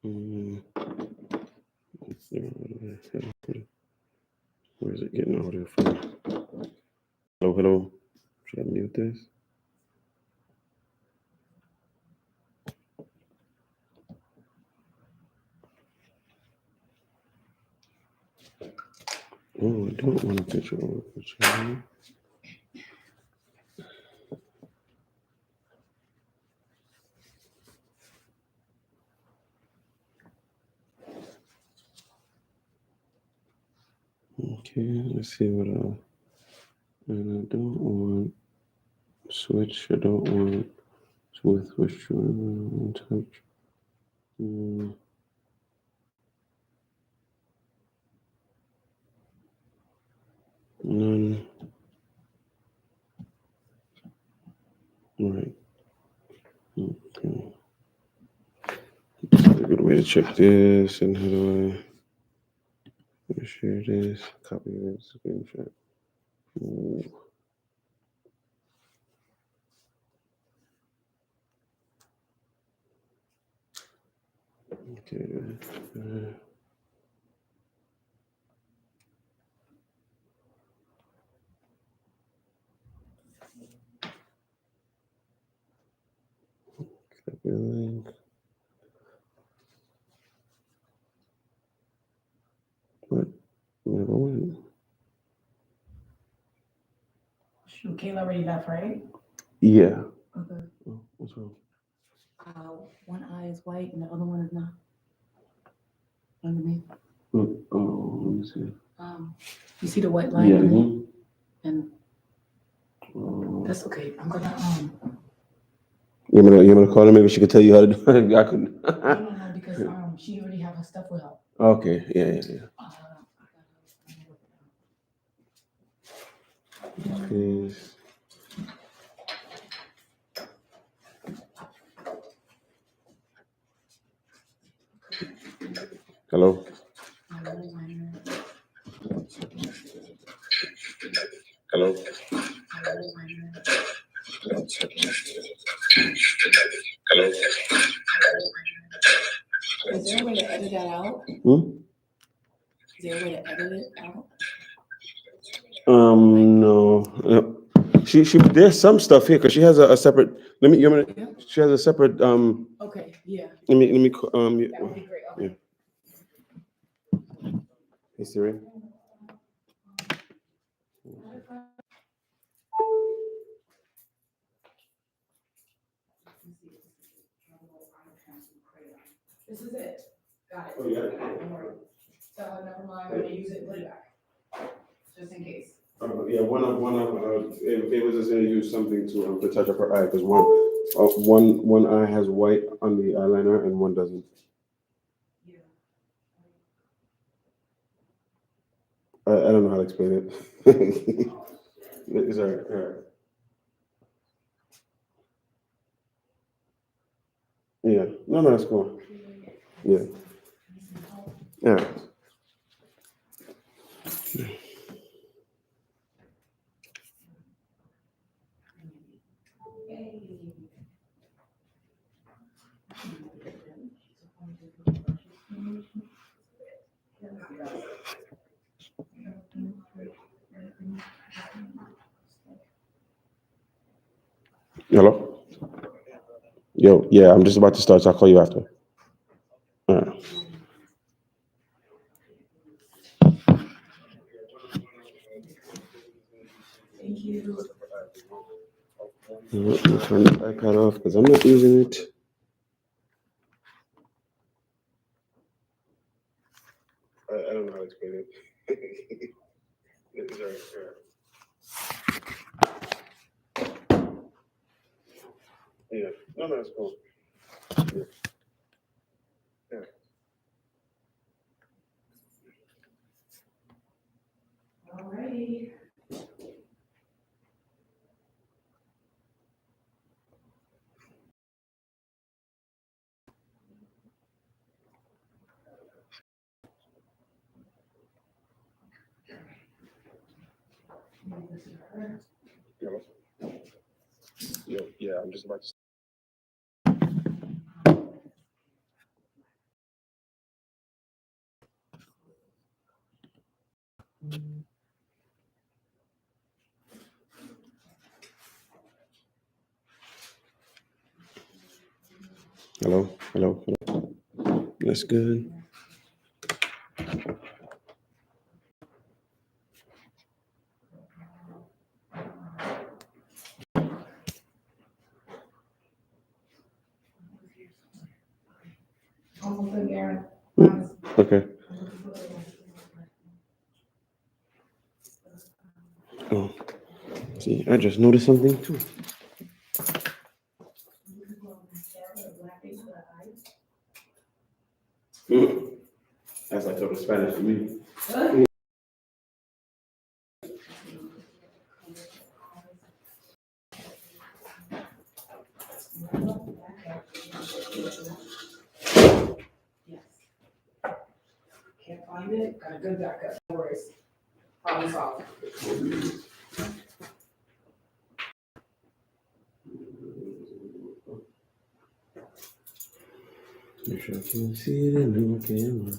Mm, Where is it getting audio from? Hello, hello. Should I mute this? Oh, I don't want a picture of a picture. Okay, let's see what and I don't want switch. I don't want with which touch. Mm, None. Right. Okay. A good way to check this. And how do I share this? Copy this screenshot. Ooh. Okay. Copy link. What? Never went. Shoot, Kayla already left, right? Yeah. Okay. Oh, what's wrong? One eye is white and the other one is not. Underneath. Oh, let me see. You see the white line? Yeah. Underneath? And that's okay. I'm gonna You want to call her? Maybe she could tell you how to do it. I couldn't. no, because she already have her stuff with her. Okay. Yeah. Please. Hello. Hello. Hello. Is there a way to edit that out? Is there a way to edit it out? No. She there's some stuff here because she has a separate. She has a separate. Okay, yeah. Let me. That would be great. Okay. Yeah. Hey Siri. This is it. Got it. Oh, yeah. Don't worry. So never mind. I'm gonna use it and put it back, just in case. Yeah, one of it was just gonna use something to touch up her eye because one eye has white on the eyeliner and one doesn't. Yeah. I don't know how to explain it. It's all right. Yeah, no, that's cool. Yeah, yeah. Hello. Yo, yeah, I'm just about to start, so I'll call you after. All right. Thank you. I'm gonna turn the iPad off because I'm not using it. I don't know how to explain it. It's all right. Yeah, no, that's cool. Yeah. Yeah. Alrighty. Hello. Yo, yeah, I'm just about to. Hello, hello, hello. That's good. Okay. Oh, see, I just noticed something too. That's like talking Spanish to me. Can't find it, got a good backup, no worries. Problem solved. Make sure I can see it in the camera.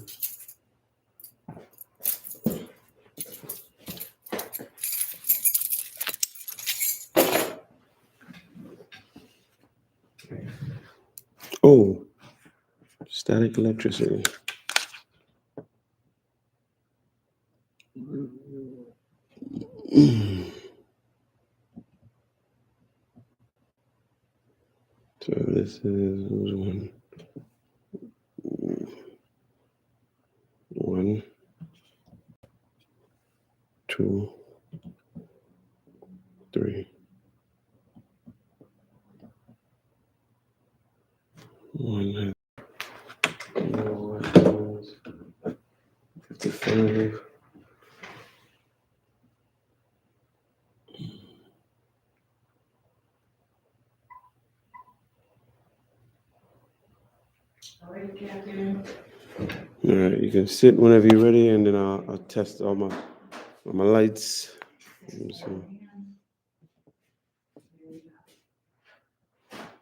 Oh, static electricity. So this is one, 2, 3. 1 55. All right, Captain. All right, you can sit whenever you're ready, and then I'll test all my lights. Let me see.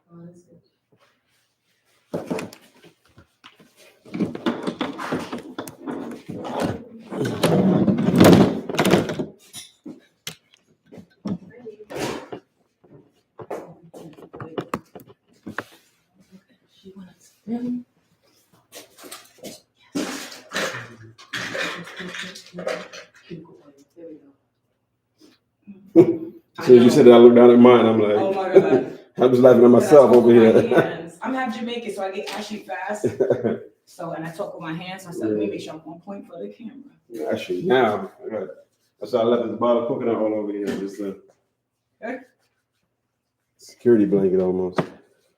Oh, that's good. She wants them. There we go. So you said that I look down at mine. I'm like, Oh my God. I was laughing at myself over here. I'm half Jamaican, so I get ashy fast. So, and I talk with my hands, so I said, let me make sure I'm on point for the camera. Actually, now that's why I left this bottle of coconut all over here. Just a security blanket almost.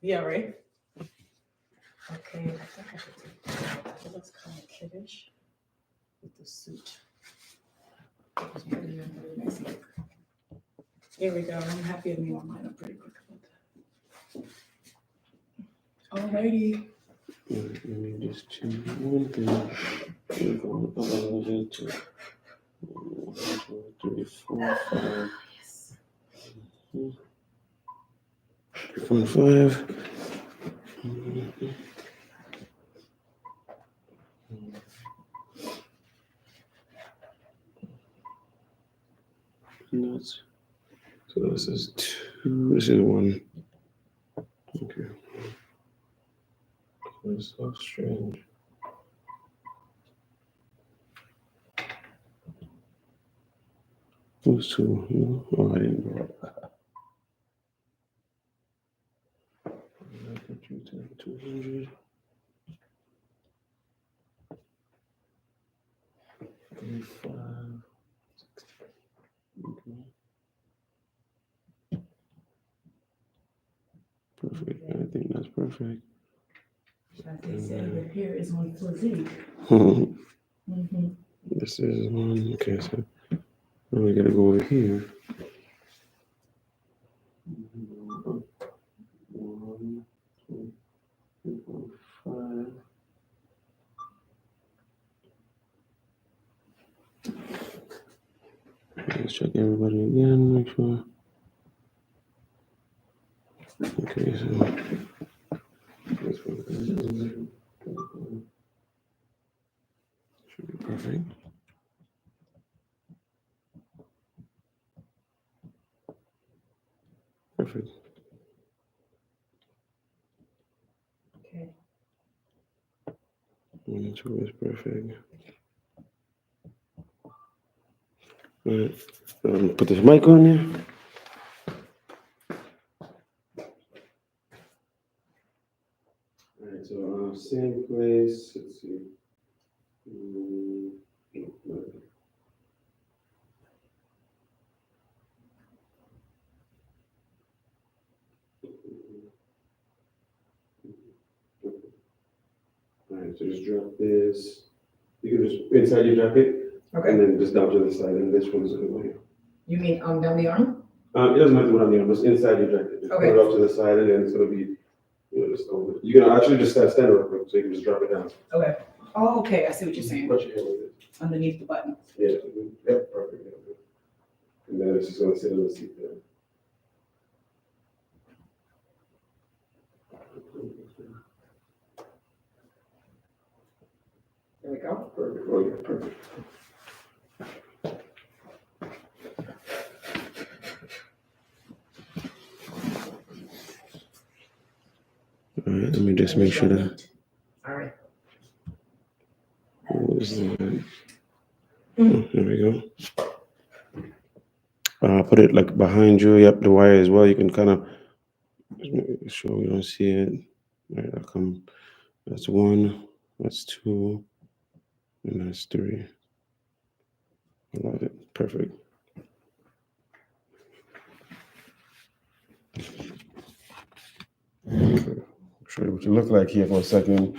Yeah, right? Okay, I think I should take that. It looks kind of kiddish with the suit. It's pretty nice look. There we go. I'm happy with me on mine. I'm pretty quick about that. Alrighty. Let me just change one thing. We're going to 1, 2, 3, 4, 5. Yes. 3.5. Nuts. So this is 2. This is 1. Okay. It's so strange. Who's 2? No? Oh, I didn't know. 200. 35. Okay. Perfect. I think that's perfect. As they say, the hair is on physique. This is 1. Okay, so now we gotta go over here. 1, 2, 3.5. Let's check everybody again, make sure. Okay, so this one should be perfect. perfect. Okay. 1 and 2 is perfect. All right. Put this mic on you. All right, so same place. Let's see. All right, so just drop this. You can just inside your jacket, Okay. and then just down to the side, and this one's going to go here. You mean down the arm? It doesn't matter what I'm doing, just inside your jacket. Just Okay. put it up to the side, and then it's going to be, just over. You can actually just stand real quick, so you can just drop it down. Okay. Oh, okay. I see what you're saying. Put your hand with it. Underneath the button. Yeah, yep, perfect. Yeah. And then it's just going to sit on the seat there. There we go. Perfect. Oh, yeah, perfect. All right, let me just make sure that. All right. What is that? There we go. Put it like behind you. Yep, the wire as well. You can kind of make sure we don't see it. All right, I'll come. That's 1. That's 2. And that's 3. I love it. Perfect. I'll show you what you look like here for a second.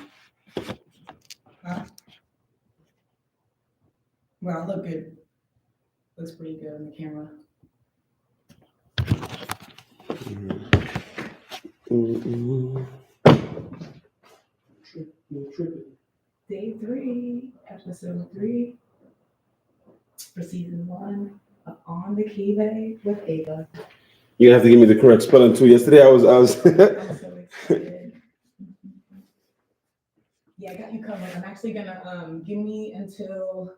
Well, look good. Looks pretty good on the camera. Day 3, episode 3, for season 1 of On the Kive with Ava. You have to give me the correct spelling too. Yesterday I was. I'm so excited. Yeah, I got you covered. I'm actually gonna give me until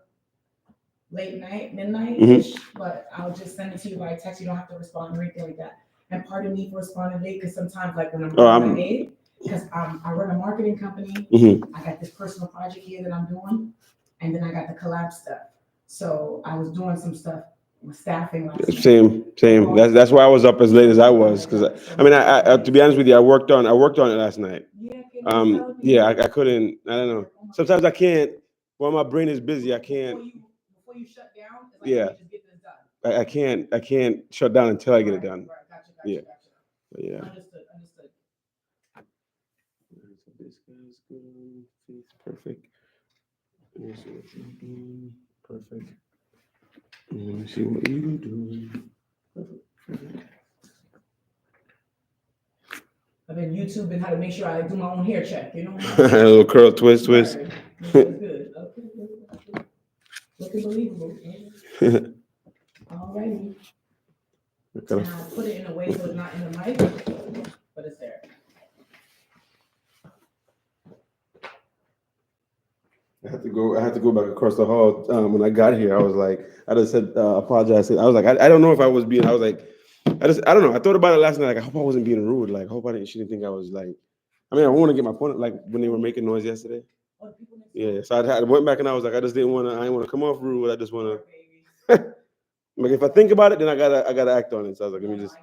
late night, midnight-ish, but I'll just send it to you by text. You don't have to respond or anything like that. And pardon me for responding late, because sometimes, like when I'm running late, because I run a marketing company, I got this personal project here that I'm doing, and then I got the collab stuff. So I was doing some stuff with staffing last night. Same. That's why I was up as late as I was, because I to be honest with you, I worked on it last night. Yeah, I couldn't. I don't know. Sometimes I can't. While my brain is busy, I can't. Before you shut down, it's like, Yeah. just get this done. I can't shut down until I get it done. Right. Gotcha. Yeah. Understood. This guy's good. It's perfect. Let me see what you're doing. Perfect. Let me see what you're doing. Perfect. I've been YouTubing how to make sure I do my own hair check, you know? A little curl, twist. Right. That's good. Okay. Looking believable. Alrighty. And I'll put it in a way so it's not in the mic, but it's there. I had to go back across the hall. When I got here, I was like, I just said, apologize. I was like, I don't know if I was being, I was like, I don't know. I thought about it last night. Like, I hope I wasn't being rude. Like, I hope she didn't think I was like, I want to get my point, like when they were making noise yesterday. Yeah. So I went back and I was like, I didn't want to come off rude. I just want to, like, if I think about it, then I gotta act on it. So I was like, let me just.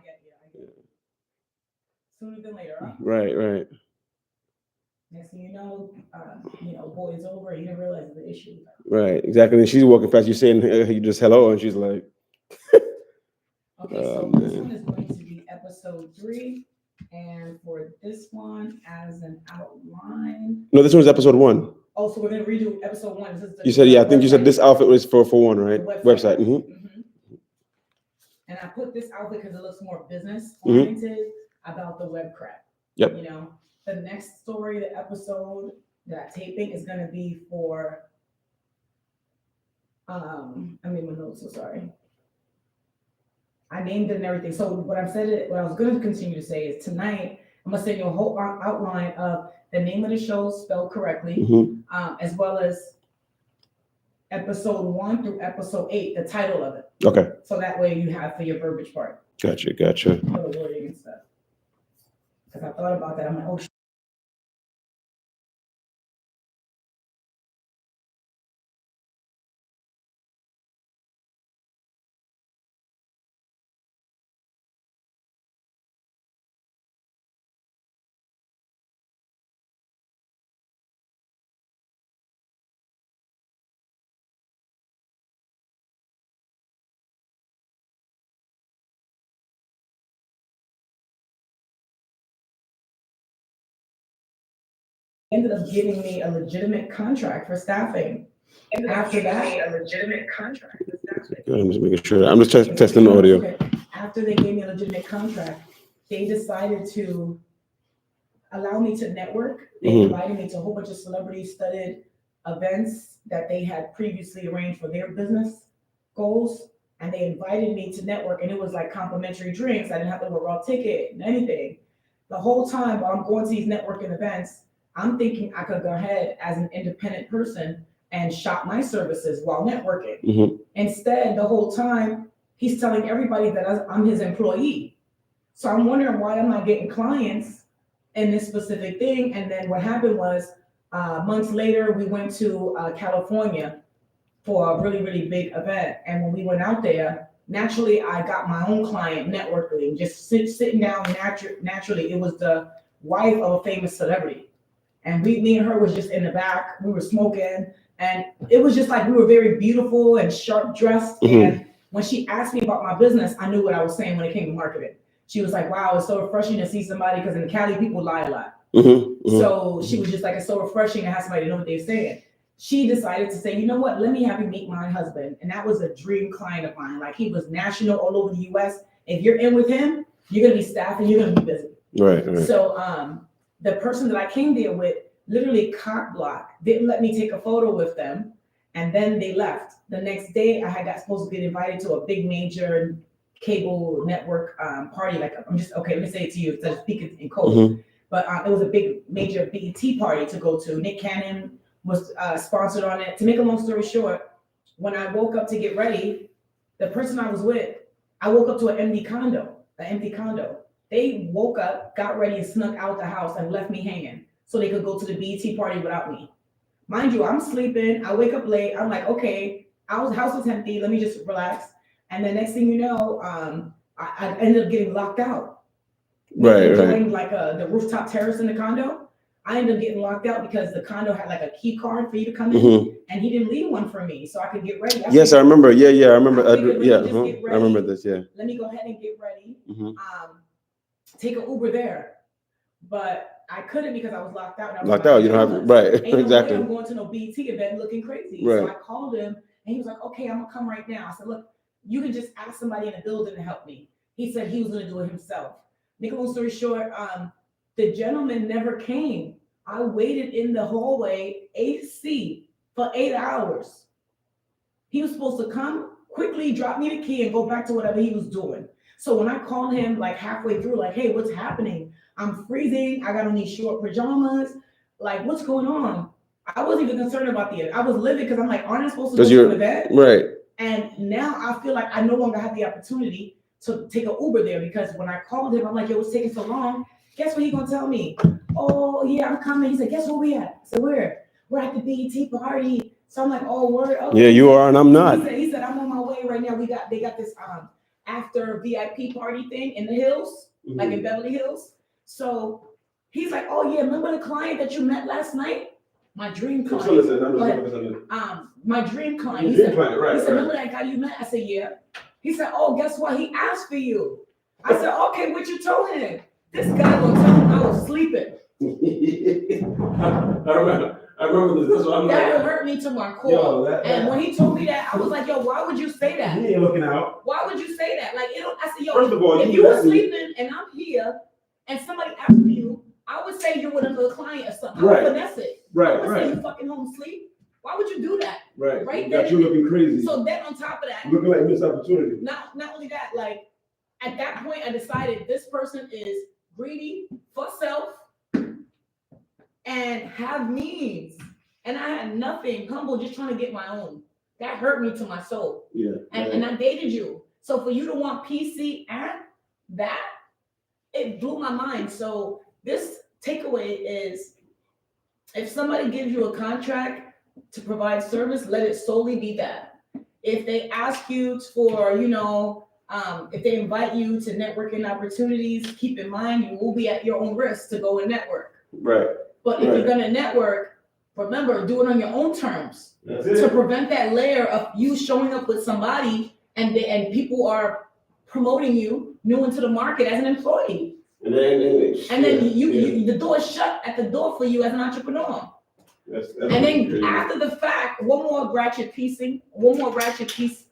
Sooner than later, huh? Right. Next thing you know, boy's over. You didn't realize the issue. Right, exactly. And she's walking past you saying, you just hello, and she's like. Okay, so this one is going to be episode 3, and for this one, as an outline. No, this one's episode 1. Oh, so we're gonna redo episode 1. You said, I think you said this outfit was for 1, right? Website. And I put this outfit because it looks more business oriented about the web crap. Yep. The next story, the episode, that taping is gonna be for. I made my notes. So sorry. I named it and everything. So what I was going to continue to say is tonight, I'm going to send you a whole outline of the name of the show spelled correctly, as well as episode 1 through episode 8, the title of it. Okay. So that way you have for your verbiage part. Gotcha. For the wording and stuff. Because I thought about that. I'm like, oh, ended up giving me a legitimate contract for staffing. After that, a legitimate contract for staffing. I'm just making sure. I'm just testing the audio. Okay. After they gave me a legitimate contract, they decided to allow me to network. They invited me to a whole bunch of celebrity-studded events that they had previously arranged for their business goals. And they invited me to network, and it was like complimentary drinks. I didn't have to work raw ticket and anything. The whole time while I'm going to these networking events, I'm thinking I could go ahead as an independent person and shop my services while networking. Instead, the whole time, he's telling everybody that I'm his employee. So I'm wondering, why am I getting clients in this specific thing? And then what happened was, months later, we went to California for a really, really big event. And when we went out there, naturally, I got my own client networking, just sitting down naturally. It was the wife of a famous celebrity. And me and her was just in the back. We were smoking. And it was just like we were very beautiful and sharp dressed. And when she asked me about my business, I knew what I was saying when it came to marketing. She was like, wow, it's so refreshing to see somebody, because in Cali, people lie a lot. So she was just like, it's so refreshing to have somebody know what they're saying. She decided to say, you know what, let me have you meet my husband. And that was a dream client of mine. Like, he was national all over the US. If you're in with him, you're going to be staffed and you're going to be busy. Right. So the person that I came there with literally cock blocked, didn't let me take a photo with them. And then they left. The next day, I got supposed to get invited to a big major cable network party. Like, let me say it to you instead of speaking in code. But it was a big major BET party to go to. Nick Cannon was sponsored on it. To make a long story short, when I woke up to get ready, the person I was with, I woke up to an empty condo. They woke up, got ready, and snuck out the house and left me hanging so they could go to the BET party without me. Mind you, I'm sleeping. I wake up late. I'm like, okay, house was empty. Let me just relax. And the next thing you know, I ended up getting locked out. Right. Like the rooftop terrace in the condo. I ended up getting locked out because the condo had like a key card for you to come in, and he didn't leave one for me, so I could get ready. Yes, I remember. Yeah, I remember. I remember this. Yeah. Let me go ahead and get ready. Take an Uber there, but I couldn't because I was locked out. Locked out. You don't have right. Exactly. I'm going to no BET event looking crazy. Right. So I called him, and he was like, "Okay, I'm gonna come right now." I said, "Look, you can just ask somebody in the building to help me." He said he was gonna do it himself. Make a long story short, the gentleman never came. I waited in the hallway, AC, for 8 hours. He was supposed to come, quickly drop me the key, and go back to whatever he was doing. So when I called him like halfway through, like, hey, what's happening? I'm freezing. I got on these short pajamas. Like, what's going on? I wasn't even concerned about I was livid because I'm like, aren't I supposed to go to bed? Right. And now I feel like I no longer have the opportunity to take an Uber there, because when I called him, I'm like, yo, it's taking so long. Guess what he gonna tell me? Oh, yeah, I'm coming. He said, guess where we at? I said, where? We're at the BET party. So I'm like, oh, word. Okay. Yeah, you are, and I'm not. He said, I'm on my way right now. They got this after VIP party thing in the hills, like in Beverly Hills. So he's like, oh yeah, remember the client that you met last night? My dream client. My dream client. He said, remember that guy you met? I said, yeah. He said, oh, guess what? He asked for you. I said, okay, what you told him? This guy gonna tell him I was sleeping. I remember this. That's what I'm that hurt me to my core. And when he told me that, I was like, yo, why would you say that? He ain't looking out. Why would you say that? Like, I said, yo, first of all, if you were sleeping and I'm here and somebody asked you, I would say you're with another client or something. I would finesse it. I would say you fucking home asleep. Why would you do that? Right. Got you looking crazy. So then on top of that, looking like missed opportunity. Not only that, like at that point I decided this person is greedy for self and have needs. And I had nothing, humble, just trying to get my own. That hurt me to my soul. Yeah. And I dated you. So for you to want PC and that, it blew my mind. So this takeaway is, if somebody gives you a contract to provide service, let it solely be that. If they ask you for, if they invite you to networking opportunities, keep in mind you will be at your own risk to go and network. Right. But if you're gonna network, remember, do it on your own terms. That's To it. prevent that layer of you showing up with somebody and people are promoting you new into the market as an employee. And then the door is shut at the door for you as an entrepreneur. That's And then crazy. after the fact, one more ratchet piece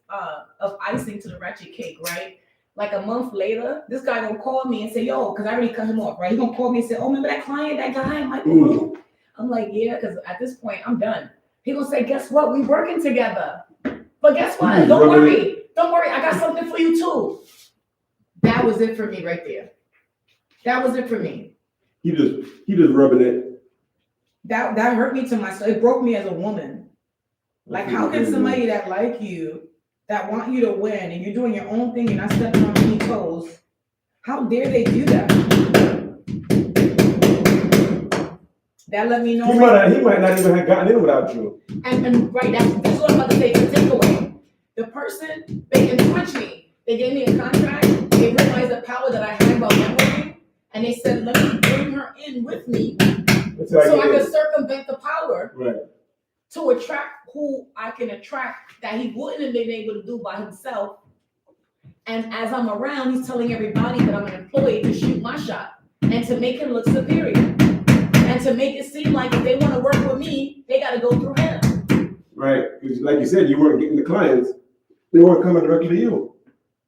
of icing to the ratchet cake, right? Like a month later, this guy gonna call me and say, yo, because I already cut him off, right? He gonna call me and say, oh, remember that client, that guy, Michael Blue? I'm like, yeah, because at this point, I'm done. He gonna say, guess what? We working together. But guess what? Don't worry, I got something for you too. That was it for me right there. That was it for me. He just rubbing it. That hurt me to my soul. It broke me as a woman. Like, how can somebody that like you, that want you to win, and you're doing your own thing, you're not stepping on any toes, how dare they do that? That let me know. He might not even have gotten in without you. And right, that's what I'm about to say. The takeaway. The person, they can touch me. They gave me a contract. They realized the power that I had about networking, and they said, let me bring her in with me, so I could circumvent the power. Right. To attract who I can attract that he wouldn't have been able to do by himself. And as I'm around, he's telling everybody that I'm an employee to shoot my shot and to make him look superior and to make it seem like if they want to work with me, they got to go through him. Right. Because like you said, you weren't getting the clients. They weren't coming directly to you.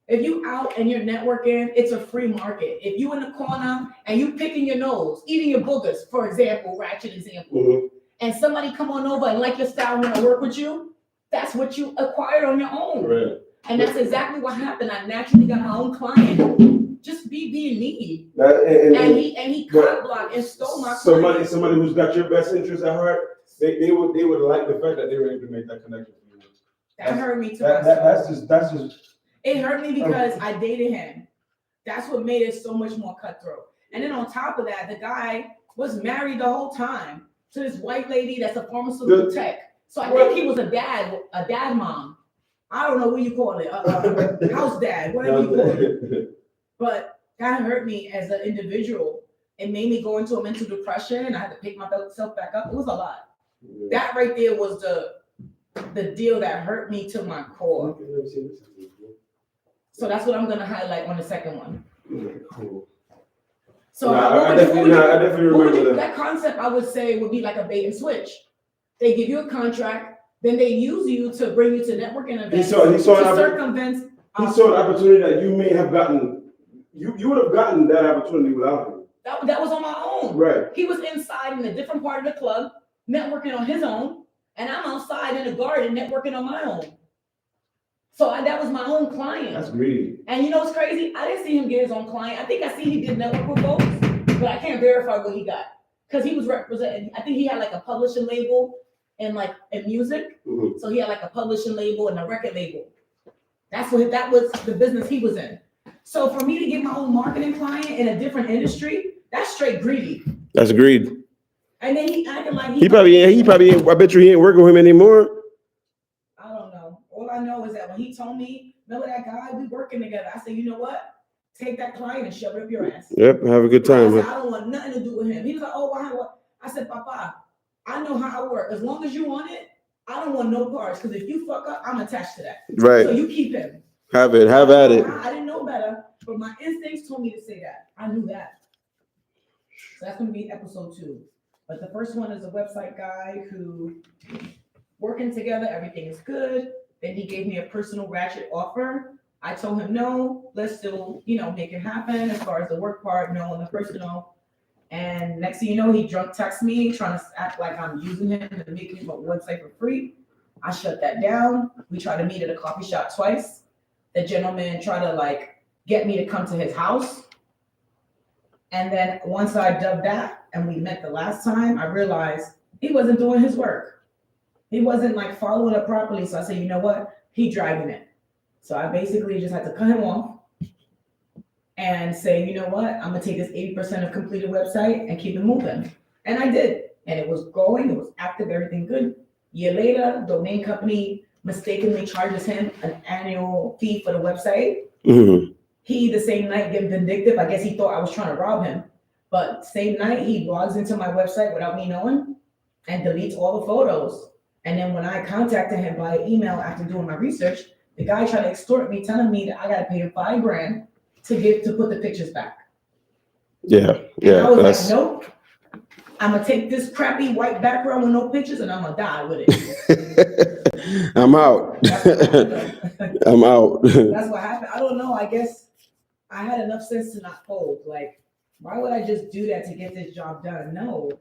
If you out and you're networking, it's a free market. If you in the corner and you picking your nose, eating your boogers, for example, ratchet example, and somebody come on over and like your style and want to work with you, that's what you acquired on your own. Right. And that's exactly what happened. I naturally got my own client. Just being me. And he cut blocked and stole my client. Somebody who's got your best interest at heart, they would like the fact that they were able to make that connection for you. That hurt me too. That's just. It hurt me because I dated him. That's what made it so much more cutthroat. And then on top of that, the guy was married the whole time to this white lady that's a pharmaceutical tech. So I think he was a dad mom. I don't know what you call it, house dad, whatever you call it. But that hurt me as an individual. It made me go into a mental depression, and I had to pick myself back up. It was a lot. Yeah. That right there was the deal that hurt me to my core. So that's what I'm gonna highlight on the second one. Cool. So I definitely remember that concept. I would say would be like a bait and switch. They give you a contract, then they use you to bring you to networking events. He saw circumvent. He saw an opportunity that you may have gotten. You would have gotten that opportunity without him. That was on my own. Right. He was inside in a different part of the club, networking on his own, and I'm outside in the garden networking on my own. So that was my own client. That's greedy. And you know what's crazy? I didn't see him get his own client. I think I see he did network with folks, but I can't verify what he got. Because he was representing, I think he had like a publishing label and like in music. Mm-hmm. So he had like a publishing label and a record label. That was the business he was in. So for me to get my own marketing client in a different industry, that's straight greedy. That's greed. And then he acted like he probably ain't, I bet you he ain't working with him anymore. I don't know. All I know is that when he told me, remember that guy, we working together. I said, you know what? Take that client and shove it up your ass. Yep, have a good time. I don't want nothing to do with him. He was like, oh, why? What? I said, Papa, I know how I work. As long as you want it, I don't want no parts. Because if you fuck up, I'm attached to that. Right. So you keep him. Have at it. I didn't know better, but my instincts told me to say that. I knew that. So that's going to be episode 2. But the first one is a website guy who working together, everything is good. Then he gave me a personal ratchet offer. I told him no, let's still, make it happen as far as the work part, no, and the personal. And next thing you know, he drunk text me, trying to act like I'm using him to make him a website for free. I shut that down. We tried to meet at a coffee shop twice. The gentleman tried to get me to come to his house. And then once I dubbed that and we met the last time, I realized he wasn't doing his work. He wasn't following it properly. So I said, you know what? He dragging it. So I basically just had to cut him off and say, you know what, I'm gonna take this 80% of completed website and keep it moving. And I did. And it was going, it was active, everything good. Year later, domain company mistakenly charges him an annual fee for the website. Mhm. He, the same night, get vindictive. I guess he thought I was trying to rob him. But same night, he logs into my website without me knowing and deletes all the photos. And then when I contacted him by email after doing my research, the guy tried to extort me, telling me that I gotta pay him $5,000 to put the pictures back. Yeah, And yeah. I was That's like, nope. I'm gonna take this crappy white background with no pictures and I'm gonna die with it. I'm out. I'm out. That's what happened. I don't know. I guess I had enough sense to not fold. Like, why would I just do that to get this job done? No,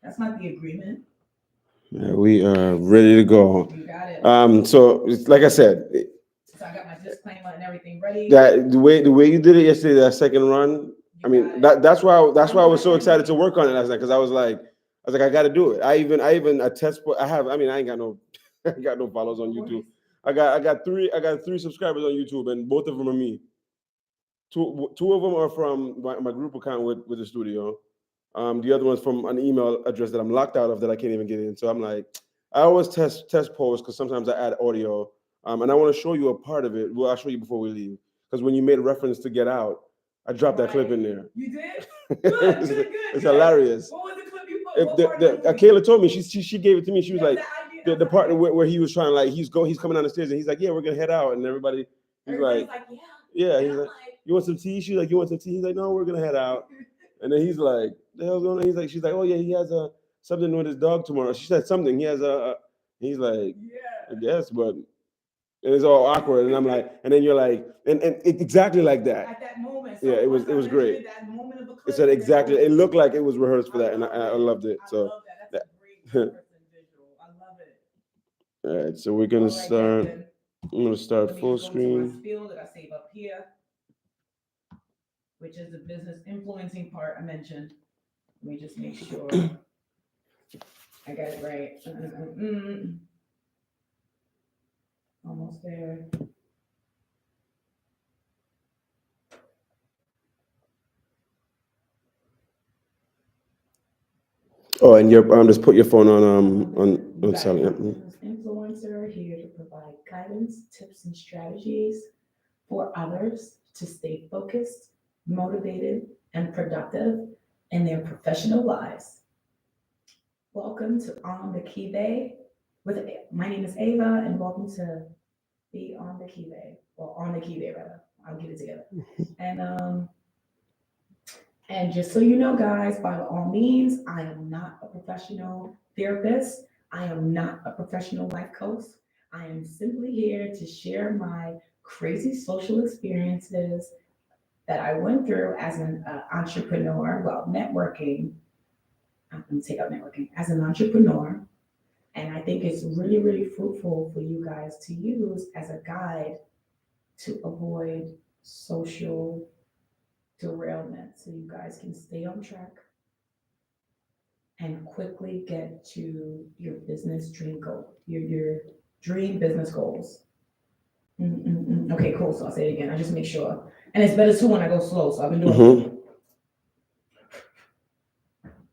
that's not the agreement. Yeah, we are ready to go. You got it. So like I said, So I got my disclaimer and everything ready. that the way you did it yesterday, that second run, I mean, that's why I was so excited to work on it last night, because I was like, I got to do it. I even a test. I mean, I ain't got no, I got no followers on YouTube. I got three subscribers on YouTube, and both of them are me. Two of them are from my group account with the studio. The other one's from an email address that I'm locked out of that I can't even get in. So I'm like, I always test posts, because sometimes I add audio. And I want to show you a part of it. Well, I'll show you before we leave, because when you made reference to Get Out, I dropped that clip in there. You did? Good. It's hilarious. What was the clip you put? Kayla told me, she gave it to me. She was like, the part where he was trying, like, he's coming down the stairs and he's like, yeah, we're gonna head out, and everybody's like, yeah. He's like, you want some tea? She's like, you want some tea? He's like, no, we're gonna head out. And then he's like, the hell's going on? He's like, she's like, oh yeah, he has something with his dog tomorrow. She said something. He has he's like, I guess, but it's all awkward. And I'm like, and then you're like, and it, exactly like that. At that moment. Yeah, it was great. It said exactly. It looked like it was rehearsed for that, and I loved it. So. I love that. That's a great visual. I love it. All right, so we're gonna start. I'm gonna start full screen. Spiel that I save up here, which is the business influencing part I mentioned. Let me just make sure I got it right. Almost there. Oh, and just put your phone on silent. Influencer here to provide guidance, tips, and strategies for others to stay focused, motivated, and productive in their professional lives. Welcome to On the Key Bay. My name is Ava, and welcome to be on the Key Bay, or on the Key Bay rather. I'll get it together. And just so you know, guys, by all means, I am not a professional therapist. I am not a professional life coach. I am simply here to share my crazy social experiences that I went through as an entrepreneur, networking. I'm going to take out networking as an entrepreneur. And I think it's really, really fruitful for you guys to use as a guide to avoid social derailment, so you guys can stay on track and quickly get to your business dream goal, your dream business goals. Okay, cool. So I'll say it again. I just make sure. And it's better too when I go slow. So I've been doing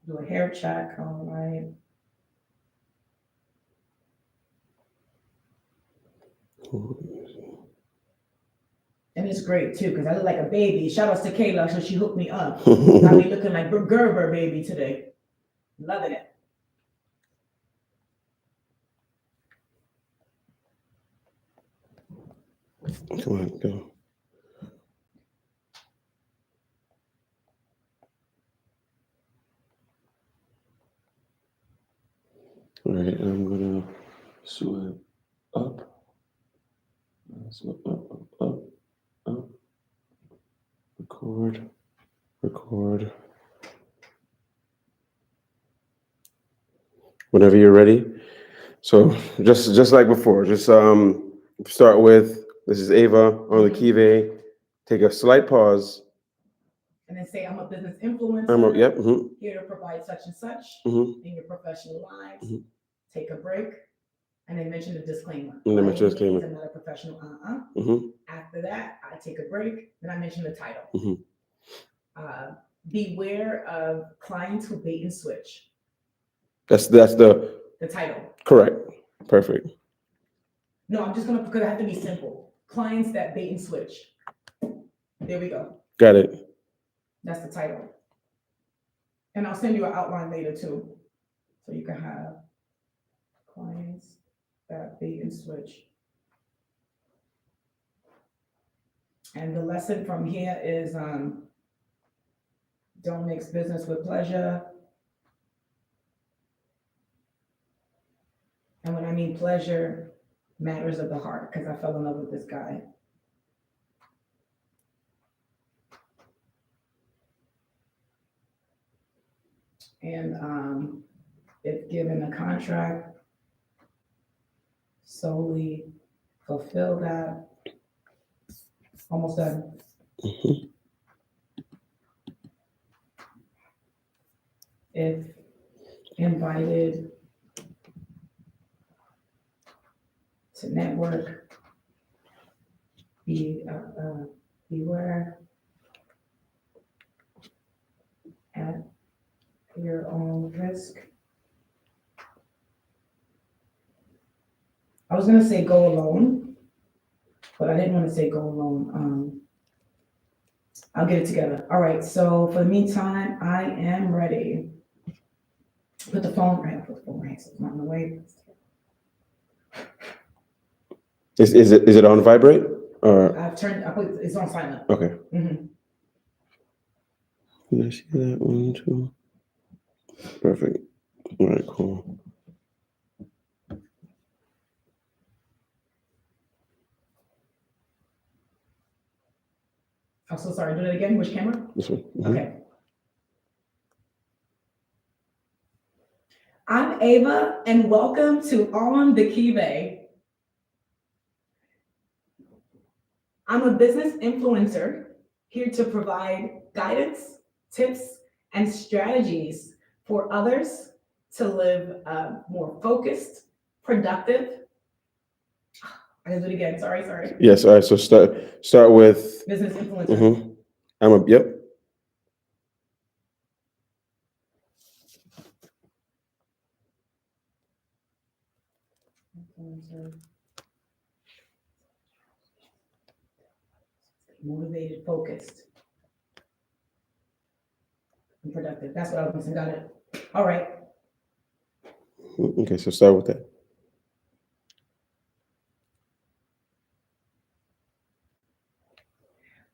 do a hair check. All right. And it's great too, because I look like a baby. Shout out to Kayla, so she hooked me up. Got me looking like Gerber baby today. Loving it. Come on, go. All right, I'm gonna swipe up. Swipe up. Record. Whenever you're ready. So just like before, just start with, this is Ava on the Key Bay. Take a slight pause. And then say, I'm a business influencer. Yep. Here to provide such and such in your professional lives. Take a break. And they mentioned a disclaimer. And they mentioned a By any means, disclaimer. I'm not a professional. Mm-hmm. After that, I take a break. Then I mention the title. Mm-hmm. Beware of clients who bait and switch. That's the title. Correct. Perfect. No, I'm just gonna, because I have to be simple. Clients that bait and switch. There we go. Got it. That's the title. And I'll send you an outline later too. So you can have clients that bait and switch. And the lesson from here is don't mix business with pleasure. And when I mean pleasure, matters of the heart, because I fell in love with this guy. And if given a contract, solely fulfill that. Almost done. Mm-hmm. If invited to network, beware at your own risk. I was gonna say go alone, but I didn't want to say go alone. I'll get it together. All right, so for the meantime, I am ready. Put the phone right, so it's not in the way. Is it on vibrate or? It's on silent. Okay. Mm-hmm. Did I see that one too? Perfect. All right, cool. I'm so sorry. Do that again. Which camera? This one. Mm-hmm. Okay. I'm Ava, and welcome to On the Kive. I'm a business influencer here to provide guidance, tips, and strategies for others to live more focused, productive. I gotta do it again. Sorry. Yes. All right. So start with Business influencer. Mm-hmm. Yep. Motivated, focused, and productive. That's what I was missing. Got it. All right. Okay, so start with that.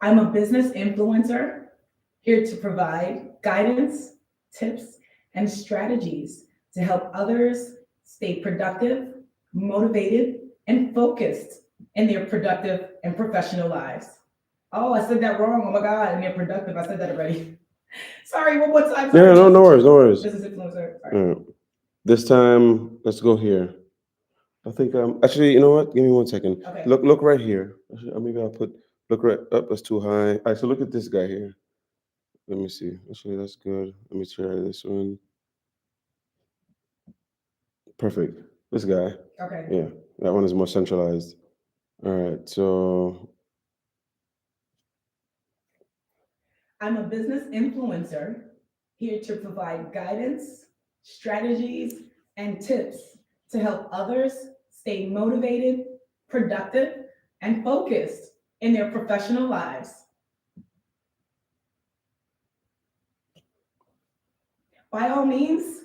I'm a business influencer here to provide guidance, tips, and strategies to help others stay productive, motivated, and focused in their productive and professional lives. Oh, I said that wrong. Oh my God, and they're productive. I said that already. Sorry, one more time. Yeah, no worries. Business influencer. All right. This time, let's go here. I think actually, you know what? Give me 1 second. Okay. Look right here. Maybe I'll look right up. That's too high. All right, so look at this guy here. Let me see. Actually, that's good. Let me try this one. Perfect. This guy. Okay. Yeah, that one is more centralized. All right, so I'm a business influencer here to provide guidance, strategies, and tips to help others stay motivated, productive, and focused in their professional lives. By all means,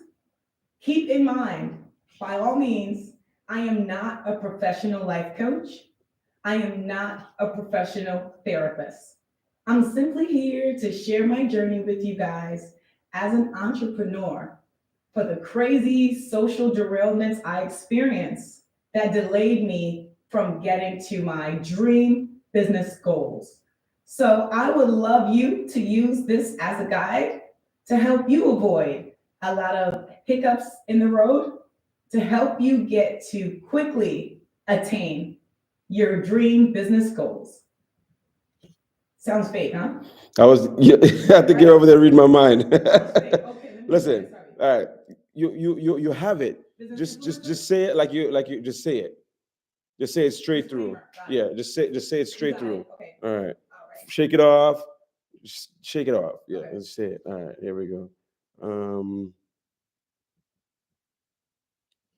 keep in mind, by all means, I am not a professional life coach. I am not a professional therapist. I'm simply here to share my journey with you guys as an entrepreneur for the crazy social derailments I experienced that delayed me from getting to my dream business goals. So I would love you to use this as a guide to help you avoid a lot of hiccups in the road, to help you get to quickly attain your dream business goals. Sounds fake, huh? you have to get over there and read my mind. Okay, Listen, all right, you have it. Business Just say it like you just say it. Just say it straight through. Disclaimer. Got it. Yeah, just say it straight Got through. it. Okay. All right. All right. Shake it off. Just shake it off. Yeah, Okay. let's say it. All right, here we go.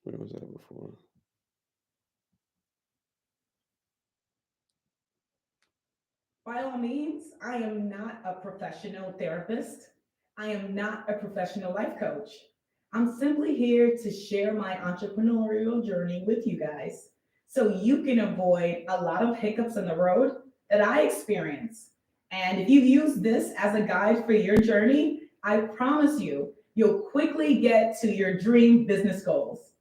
Where was that before? By all means, I am not a professional therapist. I am not a professional life coach. I'm simply here to share my entrepreneurial journey with you guys so you can avoid a lot of hiccups on the road that I experience. And if you use this as a guide for your journey, I promise you, you'll quickly get to your dream business goals.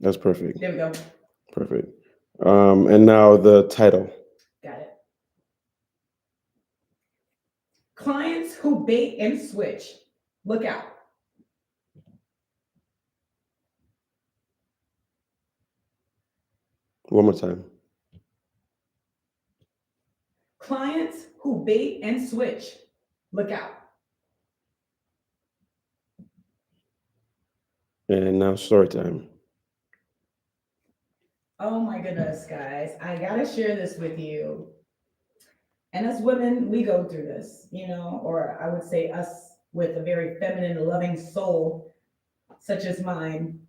That's perfect. There we go. Perfect. And now the title. Got it. Clients who bait and switch. Look out. One more time. Clients who bait and switch. Look out. And now story time. Oh my goodness, guys. I gotta share this with you. And as women, we go through this, or I would say us with a very feminine, loving soul, such as mine.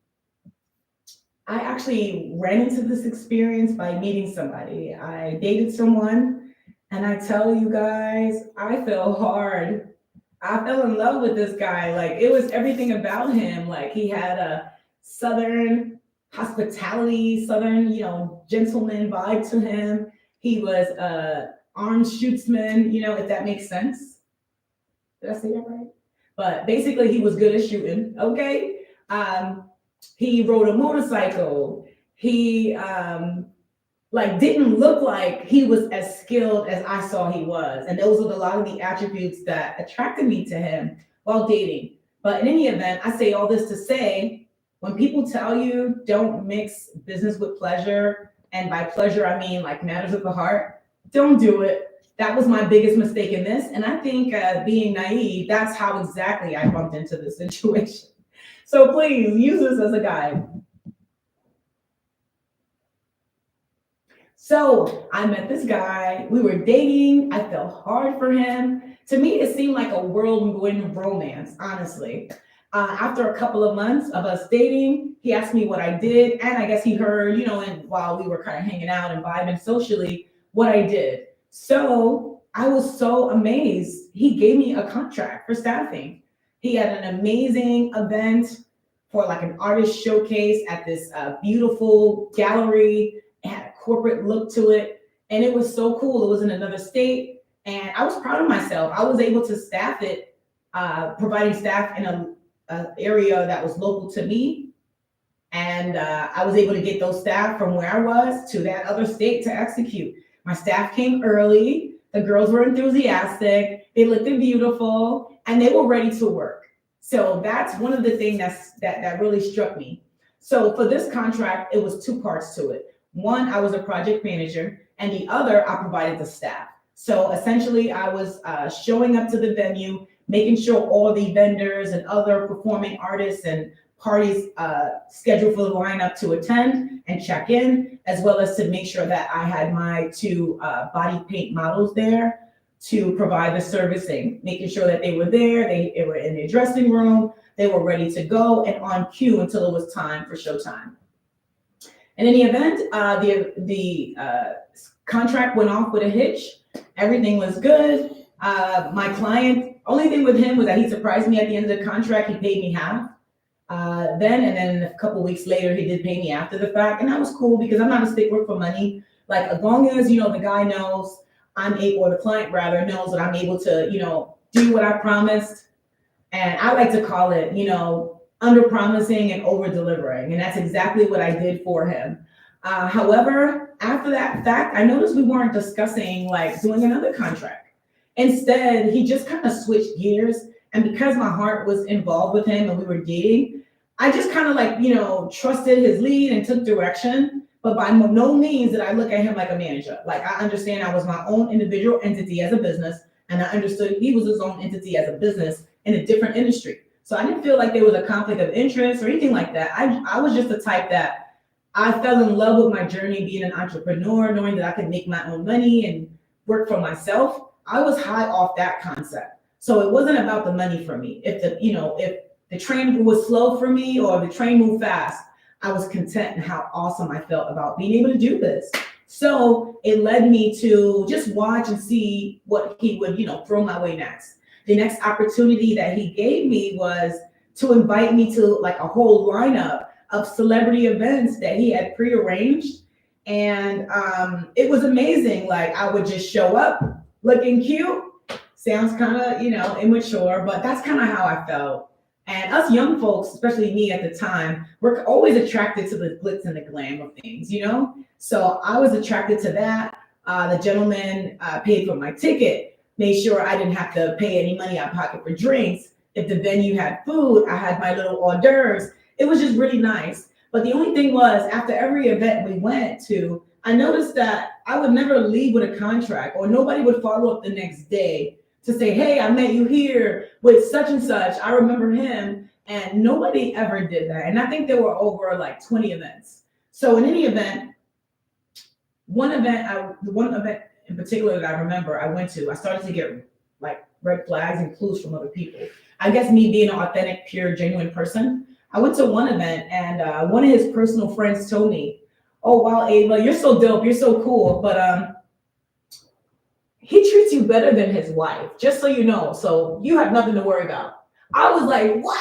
I actually ran into this experience by meeting somebody. I dated someone, and I tell you guys, I fell hard. I fell in love with this guy. Like, it was everything about him. Like, he had a Southern hospitality, Southern, gentleman vibe to him. He was a armed shootsman, if that makes sense. Did I say that right? But basically, he was good at shooting. Okay. He rode a motorcycle. He didn't look like he was as skilled as I saw he was. And those were a lot of the attributes that attracted me to him while dating. But in any event, I say all this to say, when people tell you don't mix business with pleasure, and by pleasure, I mean like matters of the heart, don't do it. That was my biggest mistake in this. And I think being naive, that's how exactly I bumped into this situation. So please use this as a guide. So I met this guy, we were dating, I fell hard for him. To me, it seemed like a whirlwind romance, honestly. After a couple of months of us dating, he asked me what I did, and I guess he heard, and while we were kind of hanging out and vibing socially, what I did. So I was so amazed. He gave me a contract for staffing. He had an amazing event for like an artist showcase at this beautiful gallery. It had a corporate look to it, and it was so cool. It was in another state, and I was proud of myself. I was able to staff it, providing staff in an area that was local to me, and I was able to get those staff from where I was to that other state to execute. My staff came early. The girls were enthusiastic. They looked beautiful, and they were ready to work. So that's one of the things that really struck me. So for this contract, it was two parts to it. One, I was a project manager, and the other, I provided the staff. So essentially, I was showing up to the venue, making sure all the vendors and other performing artists and parties scheduled for the lineup to attend and check in, as well as to make sure that I had my two body paint models there to provide the servicing, making sure that they were there, they were in their dressing room, they were ready to go and on cue until it was time for showtime. In any event, the contract went off with a hitch. Everything was good. My client, only thing with him was that he surprised me at the end of the contract. He paid me half. Then a couple weeks later, he did pay me after the fact, and that was cool because I'm not a stickler for money. Like, as long as the guy knows or the client rather knows that I'm able to do what I promised, and I like to call it under promising and over delivering, and that's exactly what I did for him. However, after that fact, I noticed we weren't discussing doing another contract. Instead, he just kind of switched gears. And because my heart was involved with him and we were dating, I just kind of trusted his lead and took direction. But by no means did I look at him like a manager. Like, I understand I was my own individual entity as a business, and I understood he was his own entity as a business in a different industry. So I didn't feel like there was a conflict of interest or anything like that. I was just the type that I fell in love with my journey being an entrepreneur, knowing that I could make my own money and work for myself. I was high off that concept. So it wasn't about the money for me. If the train was slow for me or the train moved fast, I was content in how awesome I felt about being able to do this. So it led me to just watch and see what he would, throw my way next. The next opportunity that he gave me was to invite me to like a whole lineup of celebrity events that he had prearranged. And it was amazing. Like I would just show up looking cute. Sounds kind of, immature, but that's kind of how I felt. And us young folks, especially me at the time, we're always attracted to the glitz and the glam of things, So I was attracted to that. The gentleman paid for my ticket, made sure I didn't have to pay any money out of pocket for drinks. If the venue had food, I had my little hors d'oeuvres. It was just really nice. But the only thing was, after every event we went to, I noticed that I would never leave with a contract, or nobody would follow up the next day to say, hey, I met you here with such and such. I remember him. And nobody ever did that. And I think there were over like 20 events. So in any event, one event in particular that I remember I went to, I started to get like red flags and clues from other people. I guess me being an authentic, pure, genuine person, I went to one event and one of his personal friends told me, oh, wow, Ava, you're so dope, you're so cool, but he treats you better than his wife, just so you know, so you have nothing to worry about. I was like, what?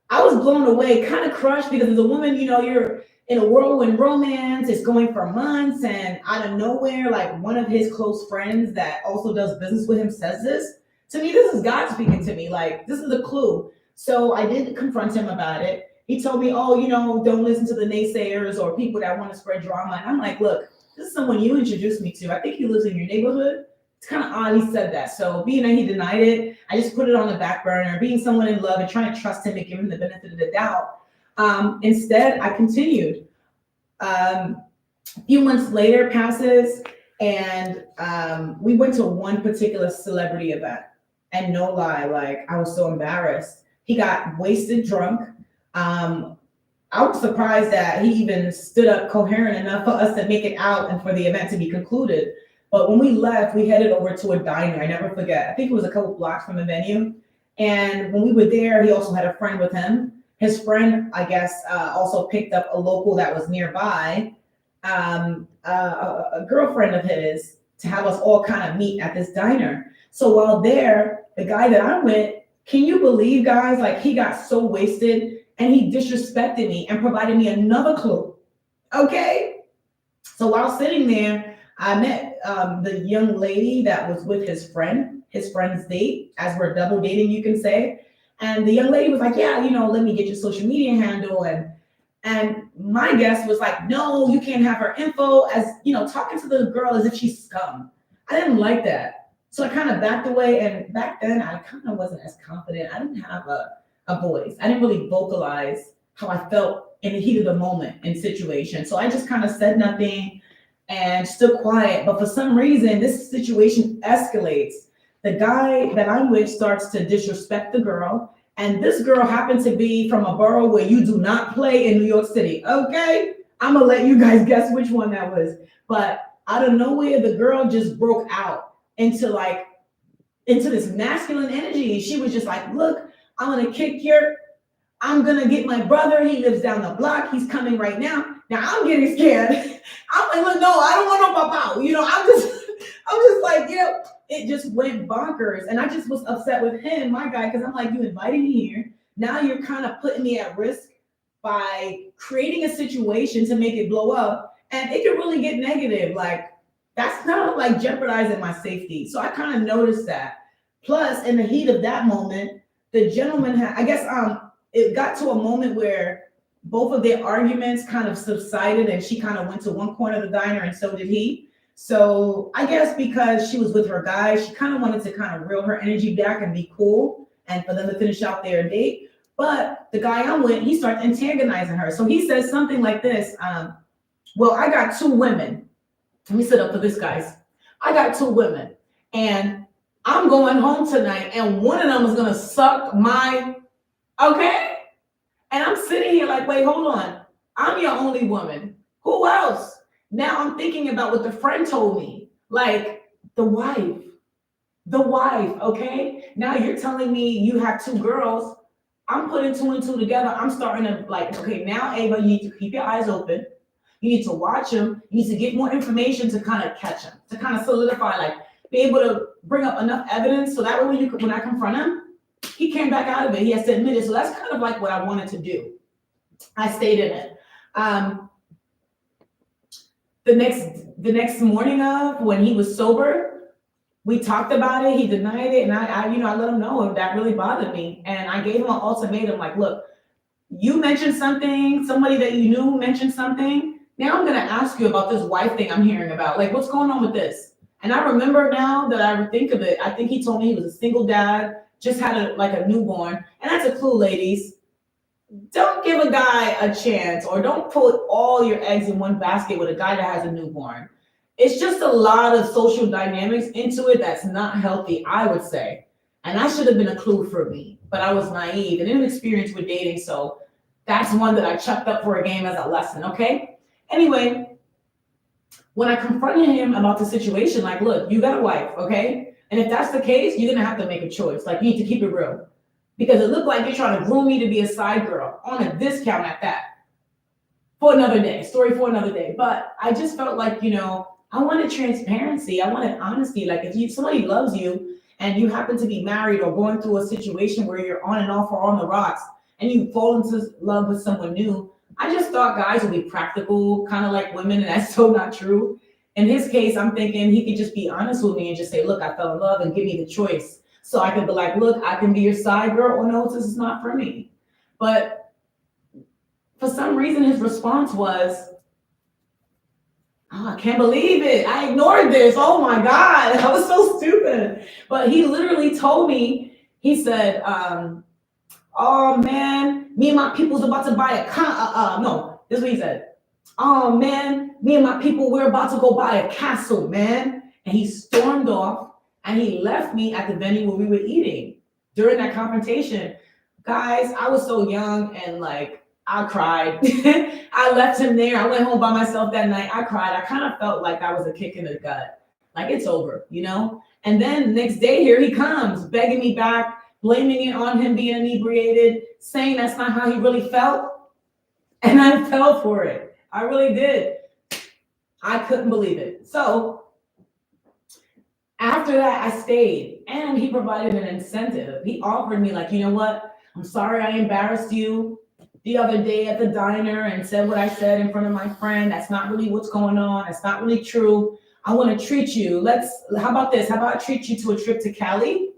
I was blown away, kind of crushed, because as a woman, you're in a whirlwind romance, it's going for months, and out of nowhere, like one of his close friends that also does business with him says this. To me, this is God speaking to me, like this is a clue. So I did confront him about it. He told me, oh, don't listen to the naysayers or people that want to spread drama. And I'm like, look, this is someone you introduced me to. I think he lives in your neighborhood. It's kind of odd he said that. So being that he denied it, I just put it on the back burner, being someone in love and trying to trust him and give him the benefit of the doubt. Instead, I continued. A few months later passes, and we went to one particular celebrity event. And no lie, like I was so embarrassed. He got wasted drunk. I was surprised that he even stood up coherent enough for us to make it out and for the event to be concluded. But when we left, we headed over to a diner. I never forget. I think it was a couple blocks from the venue. And when we were there, he also had a friend with him. His friend, I guess, also picked up a local that was nearby, a girlfriend of his, to have us all kind of meet at this diner. So while there, the guy that I'm with, can you believe, guys, like he got so wasted and he disrespected me and provided me another clue. Okay. So while sitting there, I met the young lady that was with his friend's date, as we're double dating, you can say. And the young lady was like, yeah, let me get your social media handle. And my guess was like, no, you can't have her info, as, talking to the girl as if she's scum. I didn't like that. So I kind of backed away. And back then I kind of wasn't as confident. I didn't have a voice. I didn't really vocalize how I felt in the heat of the moment in situations. So I just kind of said nothing and stood quiet. But for some reason, this situation escalates. The guy that I'm with starts to disrespect the girl. And this girl happened to be from a borough where you do not play in New York City. Okay, I'm gonna let you guys guess which one that was. But out of nowhere, the girl just broke out into this masculine energy. She was just like, look, I'm gonna get my brother. He lives down the block. He's coming right now. Now I'm getting scared. I'm like, look, no, I don't want no papa. I'm just like, it just went bonkers. And I just was upset with him, my guy, because I'm like, you invited me here. Now you're kind of putting me at risk by creating a situation to make it blow up. And it can really get negative. Like, that's kind of like jeopardizing my safety. So I kind of noticed that. Plus, in the heat of that moment, the gentleman it got to a moment where both of their arguments kind of subsided, and she kind of went to one corner of the diner and so did he. So I guess because she was with her guy, she kind of wanted to kind of reel her energy back and be cool and for them to finish out their date. But the guy I'm with, he starts antagonizing her. So he says something like this, well, I got two women. Let me sit up for this, guys. I got two women and I'm going home tonight and one of them is going to suck my Okay? And I'm sitting here like, wait, hold on. I'm your only woman. Who else? Now I'm thinking about what the friend told me. Like, the wife. The wife, okay? Now you're telling me you have two girls. I'm putting two and two together. I'm starting to like, okay, now Ava, you need to keep your eyes open. You need to watch him. You need to get more information to kind of catch him, to kind of solidify, like be able to bring up enough evidence so that way when I confront him, he came back out of it. He has to admit it. So that's kind of like what I wanted to do. I stayed in it. The next morning of when he was sober, we talked about it. He denied it, and I let him know that really bothered me. And I gave him an ultimatum, like, look, you mentioned something. Somebody that you knew mentioned something. Now I'm gonna ask you about this wife thing I'm hearing about. Like, what's going on with this? And I remember now that I think of it. I think he told me he was a single dad, just had a newborn, and that's a clue, ladies. Don't give a guy a chance, or don't put all your eggs in one basket with a guy that has a newborn. It's just a lot of social dynamics into it that's not healthy, I would say. And that should have been a clue for me, but I was naive and inexperienced with dating. So that's one that I chucked up for a game as a lesson, okay? Anyway, when I confronted him about the situation, like, look, you got a wife, okay? And if that's the case, you're gonna have to make a choice. Like, you need to keep it real. Because it looked like you're trying to groom me to be a side girl on a discount at that. For another day, story for another day. But I just felt like, I wanted transparency. I wanted honesty. Like if somebody loves you and you happen to be married or going through a situation where you're on and off or on the rocks and you fall into love with someone new, I just thought guys would be practical, kind of like women, and that's so not true. In his case, I'm thinking he could just be honest with me and just say, look, I fell in love, and give me the choice. So I could be like, look, I can be your side girl, or no, this is not for me. But for some reason, his response was, oh, I can't believe it. I ignored this. Oh my God, I was so stupid. But he literally told me, he said, oh man, me and my people's about to buy no, this is what he said. Oh man, me and my people, we're about to go buy a castle, man. And he stormed off and he left me at the venue where we were eating. During that confrontation, guys, I was so young and like, I cried. I left him there. I went home by myself that night. I cried. I kind of felt like that was a kick in the gut. Like, it's over, And then next day, here he comes, begging me back, blaming it on him being inebriated, saying that's not how he really felt. And I fell for it. I really did. I couldn't believe it. So after that, I stayed, and he provided an incentive. He offered me, like, you know what? I'm sorry I embarrassed you the other day at the diner and said what I said in front of my friend. That's not really what's going on. That's not really true. I want to treat you. How about this? How about I treat you to a trip to Cali?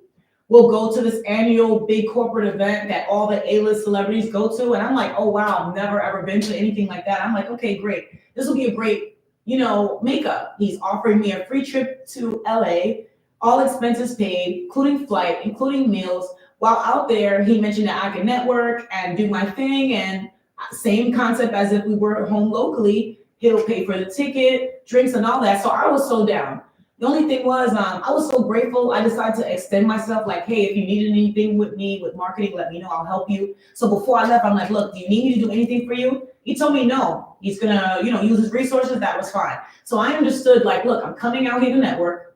We'll go to this annual big corporate event that all the A-list celebrities go to. And I'm like, oh, wow, I've never, ever been to anything like that. I'm like, okay, great. This will be a great, makeup. He's offering me a free trip to LA, all expenses paid, including flight, including meals. While out there, he mentioned that I could network and do my thing, and same concept as if we were at home locally. He'll pay for the ticket, drinks, and all that. So I was so down. The only thing was, I was so grateful. I decided to extend myself, like, hey, if you needed anything with me, with marketing, let me know, I'll help you. So before I left, I'm like, look, do you need me to do anything for you? He told me no. He's gonna, use his resources. That was fine. So I understood, like, look, I'm coming out here to network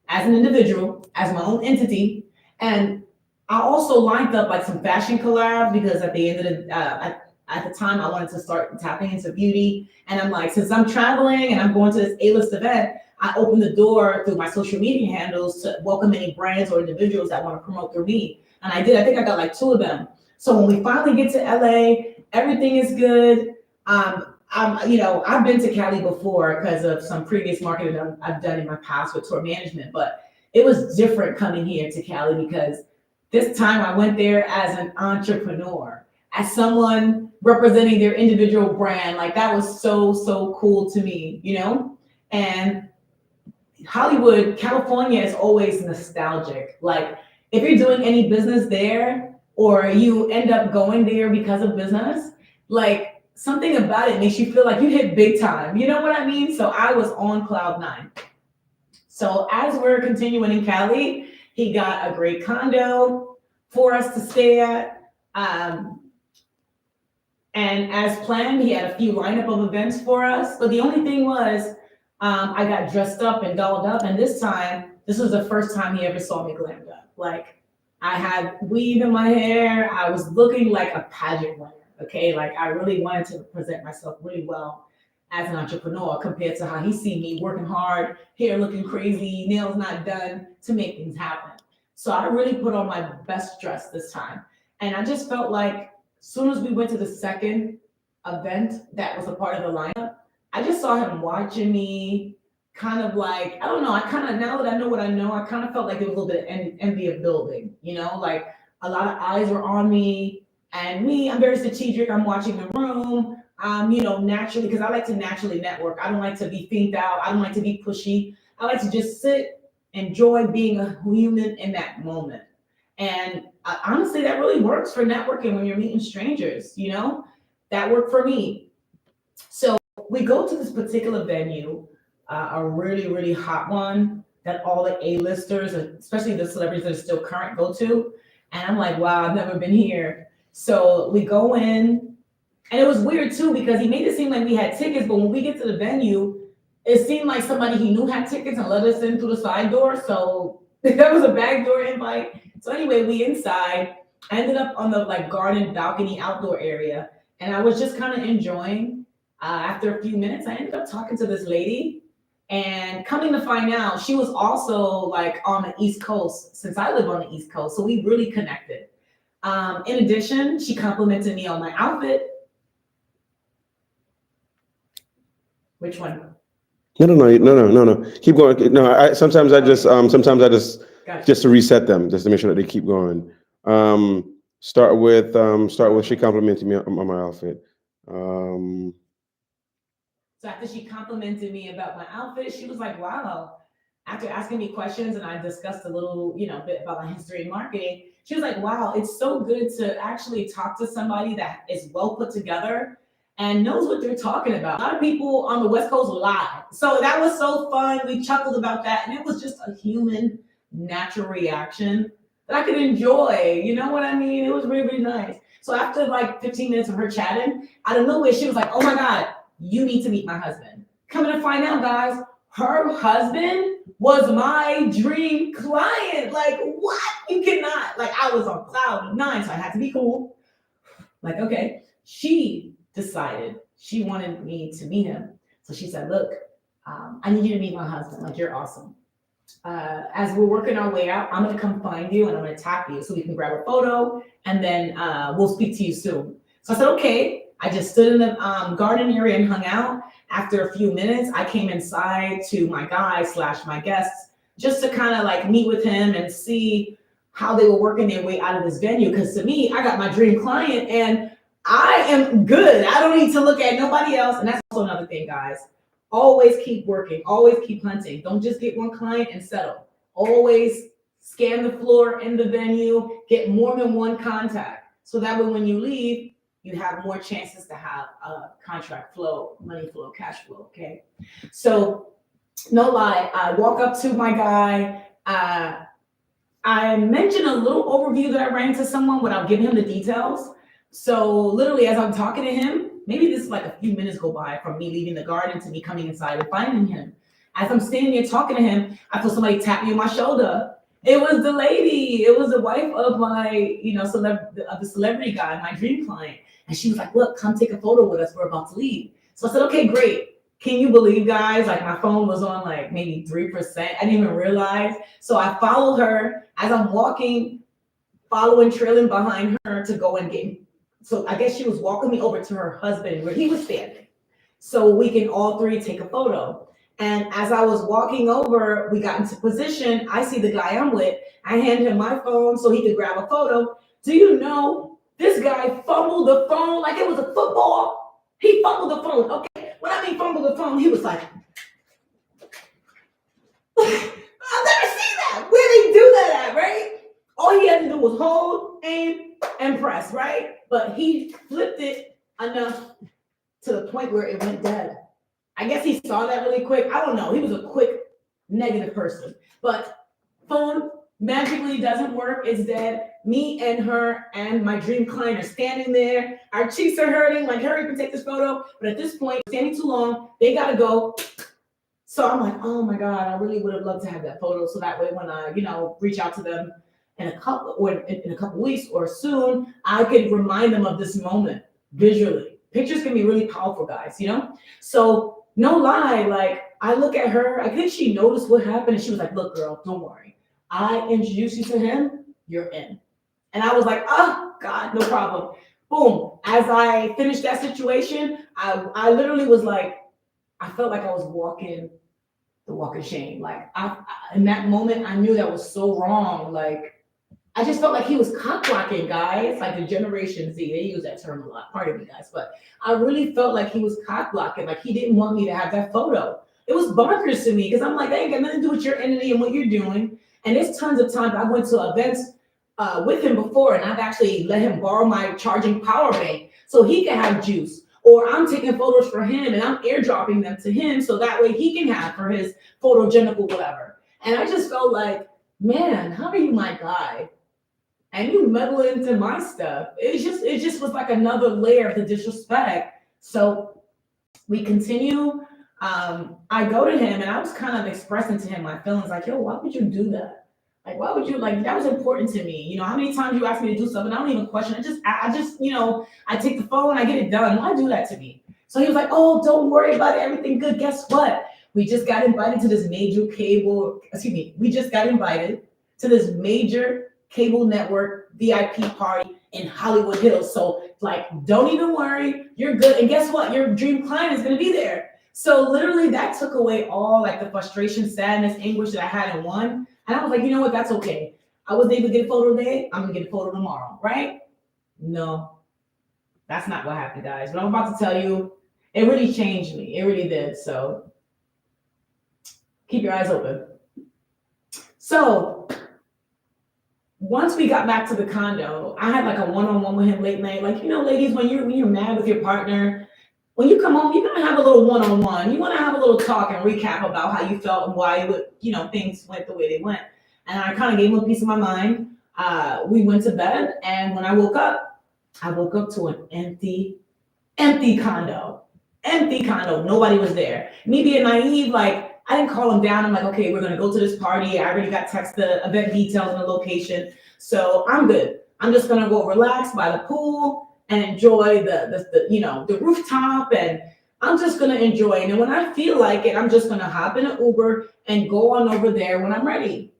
as an individual, as my own entity, and I also lined up like some fashion collabs because at the end of the at the time I wanted to start tapping into beauty, and I'm like, since I'm traveling and I'm going to this A-list event, I opened the door through my social media handles to welcome any brands or individuals that want to promote through me, and I did. I think I got like 2 of them. So when we finally get to LA, everything is good. I've been to Cali before because of some previous marketing I've done in my past with tour management, but it was different coming here to Cali because this time I went there as an entrepreneur, as someone representing their individual brand. Like, that was so, so cool to me, And Hollywood, California is always nostalgic. Like, if you're doing any business there or you end up going there because of business, like, something about it makes you feel like you hit big time. You know what I mean? So I was on cloud 9. So as we're continuing in Cali, he got a great condo for us to stay at. And as planned, he had a few lineup of events for us. But the only thing was, I got dressed up and dolled up. And this was the first time he ever saw me glammed up. Like, I had weave in my hair. I was looking like a pageant winner. Okay. Like, I really wanted to present myself really well as an entrepreneur compared to how he see me working hard, hair looking crazy, nails not done to make things happen. So I really put on my best dress this time. And I just felt like, soon as we went to the second event that was a part of the lineup, I just saw him watching me, kind of like, I don't know, now that I know what I know, I kind of felt like there was a little bit of envy of building, like a lot of eyes were on me, and I'm very strategic. I'm watching the room, naturally, because I like to naturally network. I don't like to be thinked out. I don't like to be pushy. I like to just sit, enjoy being a human in that moment. And honestly, that really works for networking when you're meeting strangers, that worked for me. So we go to this particular venue, a really, really hot one that all the A-listers, especially the celebrities that are still current, go to. And I'm like, wow, I've never been here. So we go in, and it was weird too, because he made it seem like we had tickets, but when we get to the venue, it seemed like somebody he knew had tickets and let us in through the side door. So that was a backdoor invite. So anyway, we inside. I ended up on the garden balcony outdoor area, and I was just kind of enjoying. After a few minutes, I ended up talking to this lady, and coming to find out, she was also on the East Coast, since I live on the East Coast. So we really connected. In addition, she complimented me on my outfit. Which one? No. Keep going. No, sometimes I just Gotcha. just to reset them, just to make sure that they keep going. Start with she complimented me on my outfit. So after she complimented me about my outfit, she was like, wow. After asking me questions, and I discussed a little, bit about my history in marketing, she was like, wow, it's so good to actually talk to somebody that is well put together and knows what they're talking about. A lot of people on the West Coast lie. So that was so fun. We chuckled about that. And it was just a human, natural reaction that I could enjoy. You know what I mean? It was really, really nice. So after 15 minutes of her chatting, out of nowhere, she was like, oh my God, you need to meet my husband. Coming to find out, guys, her husband was my dream client. Like, what? You cannot. I was on cloud 9, so I had to be cool. Okay. She decided she wanted me to meet him. So she said, look, I need you to meet my husband. You're awesome. As we're working our way out, I'm going to come find you and I'm going to tap you so we can grab a photo, and then we'll speak to you soon. So I said, okay. I just stood in the garden area and hung out. After a few minutes, I came inside to my guy / my guests just to kind of meet with him and see how they were working their way out of this venue. Because to me, I got my dream client and I am good. I don't need to look at nobody else. And that's also another thing, guys. Always keep working. Always keep hunting. Don't just get one client and settle. Always scan the floor in the venue. Get more than one contact. So that way when you leave, you have more chances to have contract flow, money flow, cash flow, okay? So no lie, I walk up to my guy. I mentioned a little overview that I ran into someone without giving him the details. So literally as I'm talking to him, maybe this is a few minutes go by from me leaving the garden to me coming inside and finding him. As I'm standing there talking to him, I feel somebody tap me on my shoulder. It was the lady. It was the wife of my, of the celebrity guy, my dream client. And she was like, look, come take a photo with us. We're about to leave. So I said, okay, great. Can you believe, guys? My phone was on maybe 3%. I didn't even realize. So I followed her as I'm walking, trailing behind her to go and get. So I guess she was walking me over to her husband where he was standing, so we can all three take a photo. And as I was walking over, we got into position. I see the guy I'm with. I hand him my phone so he could grab a photo. Do you know? This guy fumbled the phone like it was a football. He fumbled the phone. Okay, when I mean fumbled the phone, he was like, I've never seen that. Where they do that at, right? All he had to do was hold, aim, and press, right? But he flipped it enough to the point where it went dead. I guess he saw that really quick. I don't know. He was a quick negative person. But phone magically doesn't work is that me and her and my dream client are standing there. Our cheeks are hurting, like, hurry up and take this photo. But at this point, standing too long, they gotta go. So I'm like, oh my God, I really would have loved to have that photo. So that way when I, reach out to them in a couple weeks or soon, I could remind them of this moment visually. Pictures can be really powerful, guys, So no lie, like, I look at her, I think she noticed what happened, and she was like, look, girl, don't worry. I introduce you to him, you're in. And I was like, oh God, no problem. Boom. As I finished that situation, I literally was like, I felt like I was walking the walk of shame. Like, in that moment, I knew that was so wrong. Like, I just felt like he was cock blocking, guys. Like the Generation Z, they use that term a lot. Pardon me, guys, but I really felt like he was cock blocking. Like, he didn't want me to have that photo. It was bonkers to me because I'm like, that ain't got nothing to do with your entity and what you're doing. And there's tons of times I went to events with him before, and I've actually let him borrow my charging power bank so he can have juice. Or I'm taking photos for him and I'm airdropping them to him so that way he can have for his photogenic whatever. And I just felt like, man, how are you my guy? And you meddle into my stuff. It just was like another layer of the disrespect. So we continue. I go to him and I was kind of expressing to him my feelings like, yo, why would you do that? Like, why would you, like, that was important to me. How many times you ask me to do something, I don't even question it. I just, I take the phone, I get it done. Why do that to me? So he was like, oh, don't worry about it. Everything good. Guess what? We just got invited to this major cable network VIP party in Hollywood Hills. So, like, don't even worry. You're good. And guess what? Your dream client is going to be there. So literally that took away all like the frustration, sadness, anguish that I had in one. And I was like, you know what? That's okay. I was able to get a photo today. I'm going to get a photo tomorrow, right? No, that's not what happened, guys. What I'm about to tell you, it really changed me. It really did. So keep your eyes open. So once we got back to the condo, I had like a one-on-one with him late night. Like, ladies, when you're mad with your partner, when you come home, you're gonna have a little one-on-one. You want to have a little talk and recap about how you felt and why things went the way they went. And I kind of gave him a piece of my mind. We went to bed, and when I woke up to an empty condo. Empty condo. Nobody was there. Me being naive, like, I didn't call him down. I'm like, okay, we're gonna go to this party. I already got text the event details and the location, so I'm good. I'm just gonna go relax by the pool and enjoy the rooftop, and I'm just gonna enjoy it. And when I feel like it, I'm just gonna hop in an Uber and go on over there when I'm ready.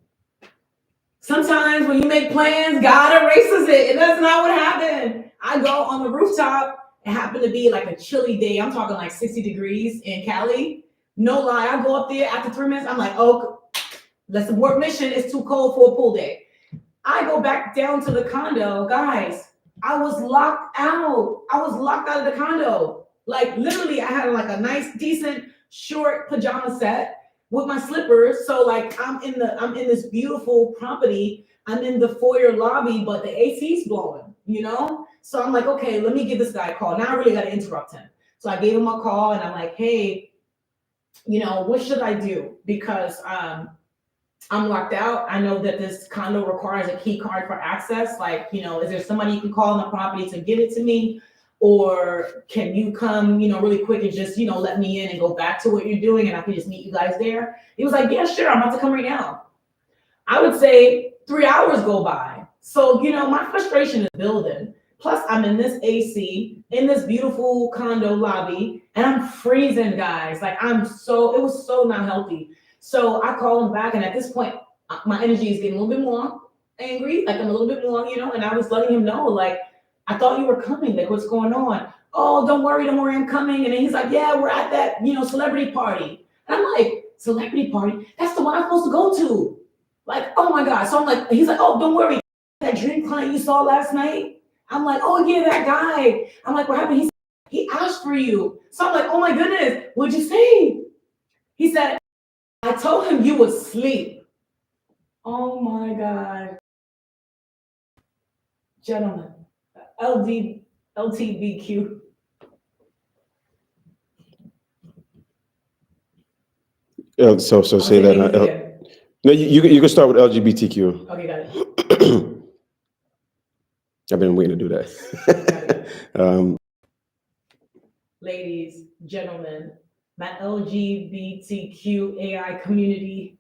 Sometimes when you make plans, God erases it, and that's not what happened. I go on the rooftop. It happened to be like a chilly day. I'm talking like 60 degrees in Cali. No lie, I go up there after 3 minutes. I'm like, oh, let's abort mission. It's too cold for a pool day. I go back down to the condo, guys. I was locked out. I was locked out of the condo. Like, literally, I had like a nice, decent, short pajama set with my slippers. So like, I'm in this beautiful property. I'm in the foyer lobby, but the AC's blowing, So I'm like, okay, let me give this guy a call. Now I really got to interrupt him. So I gave him a call and I'm like, hey, what should I do? Because I'm locked out. I know that this condo requires a key card for access. Like, is there somebody you can call on the property to give it to me? Or can you come, really quick and just, let me in and go back to what you're doing and I can just meet you guys there? He was like, yeah, sure. I'm about to come right now. I would say 3 hours go by. So, my frustration is building. Plus, I'm in this AC, in this beautiful condo lobby, and I'm freezing, guys. Like, it was so not healthy. So I call him back, and at this point, my energy is getting a little bit more angry. Like, I'm a little bit more, and I was letting him know, like, I thought you were coming. Like, what's going on? Oh, don't worry, I'm coming. And then he's like, yeah, we're at that, celebrity party. And I'm like, celebrity party? That's the one I'm supposed to go to. Like, oh my God. So I'm like, he's like, oh, don't worry. That dream client you saw last night? I'm like, oh yeah, that guy. I'm like, what happened? He asked for you. So I'm like, oh my goodness, what'd you say? He said, I told him you would sleep. Oh my God. Gentlemen, LTBQ. So say that. No, you can start with LGBTQ. Okay, got it. I've been waiting to do that. Ladies, gentlemen, my LGBTQAI community,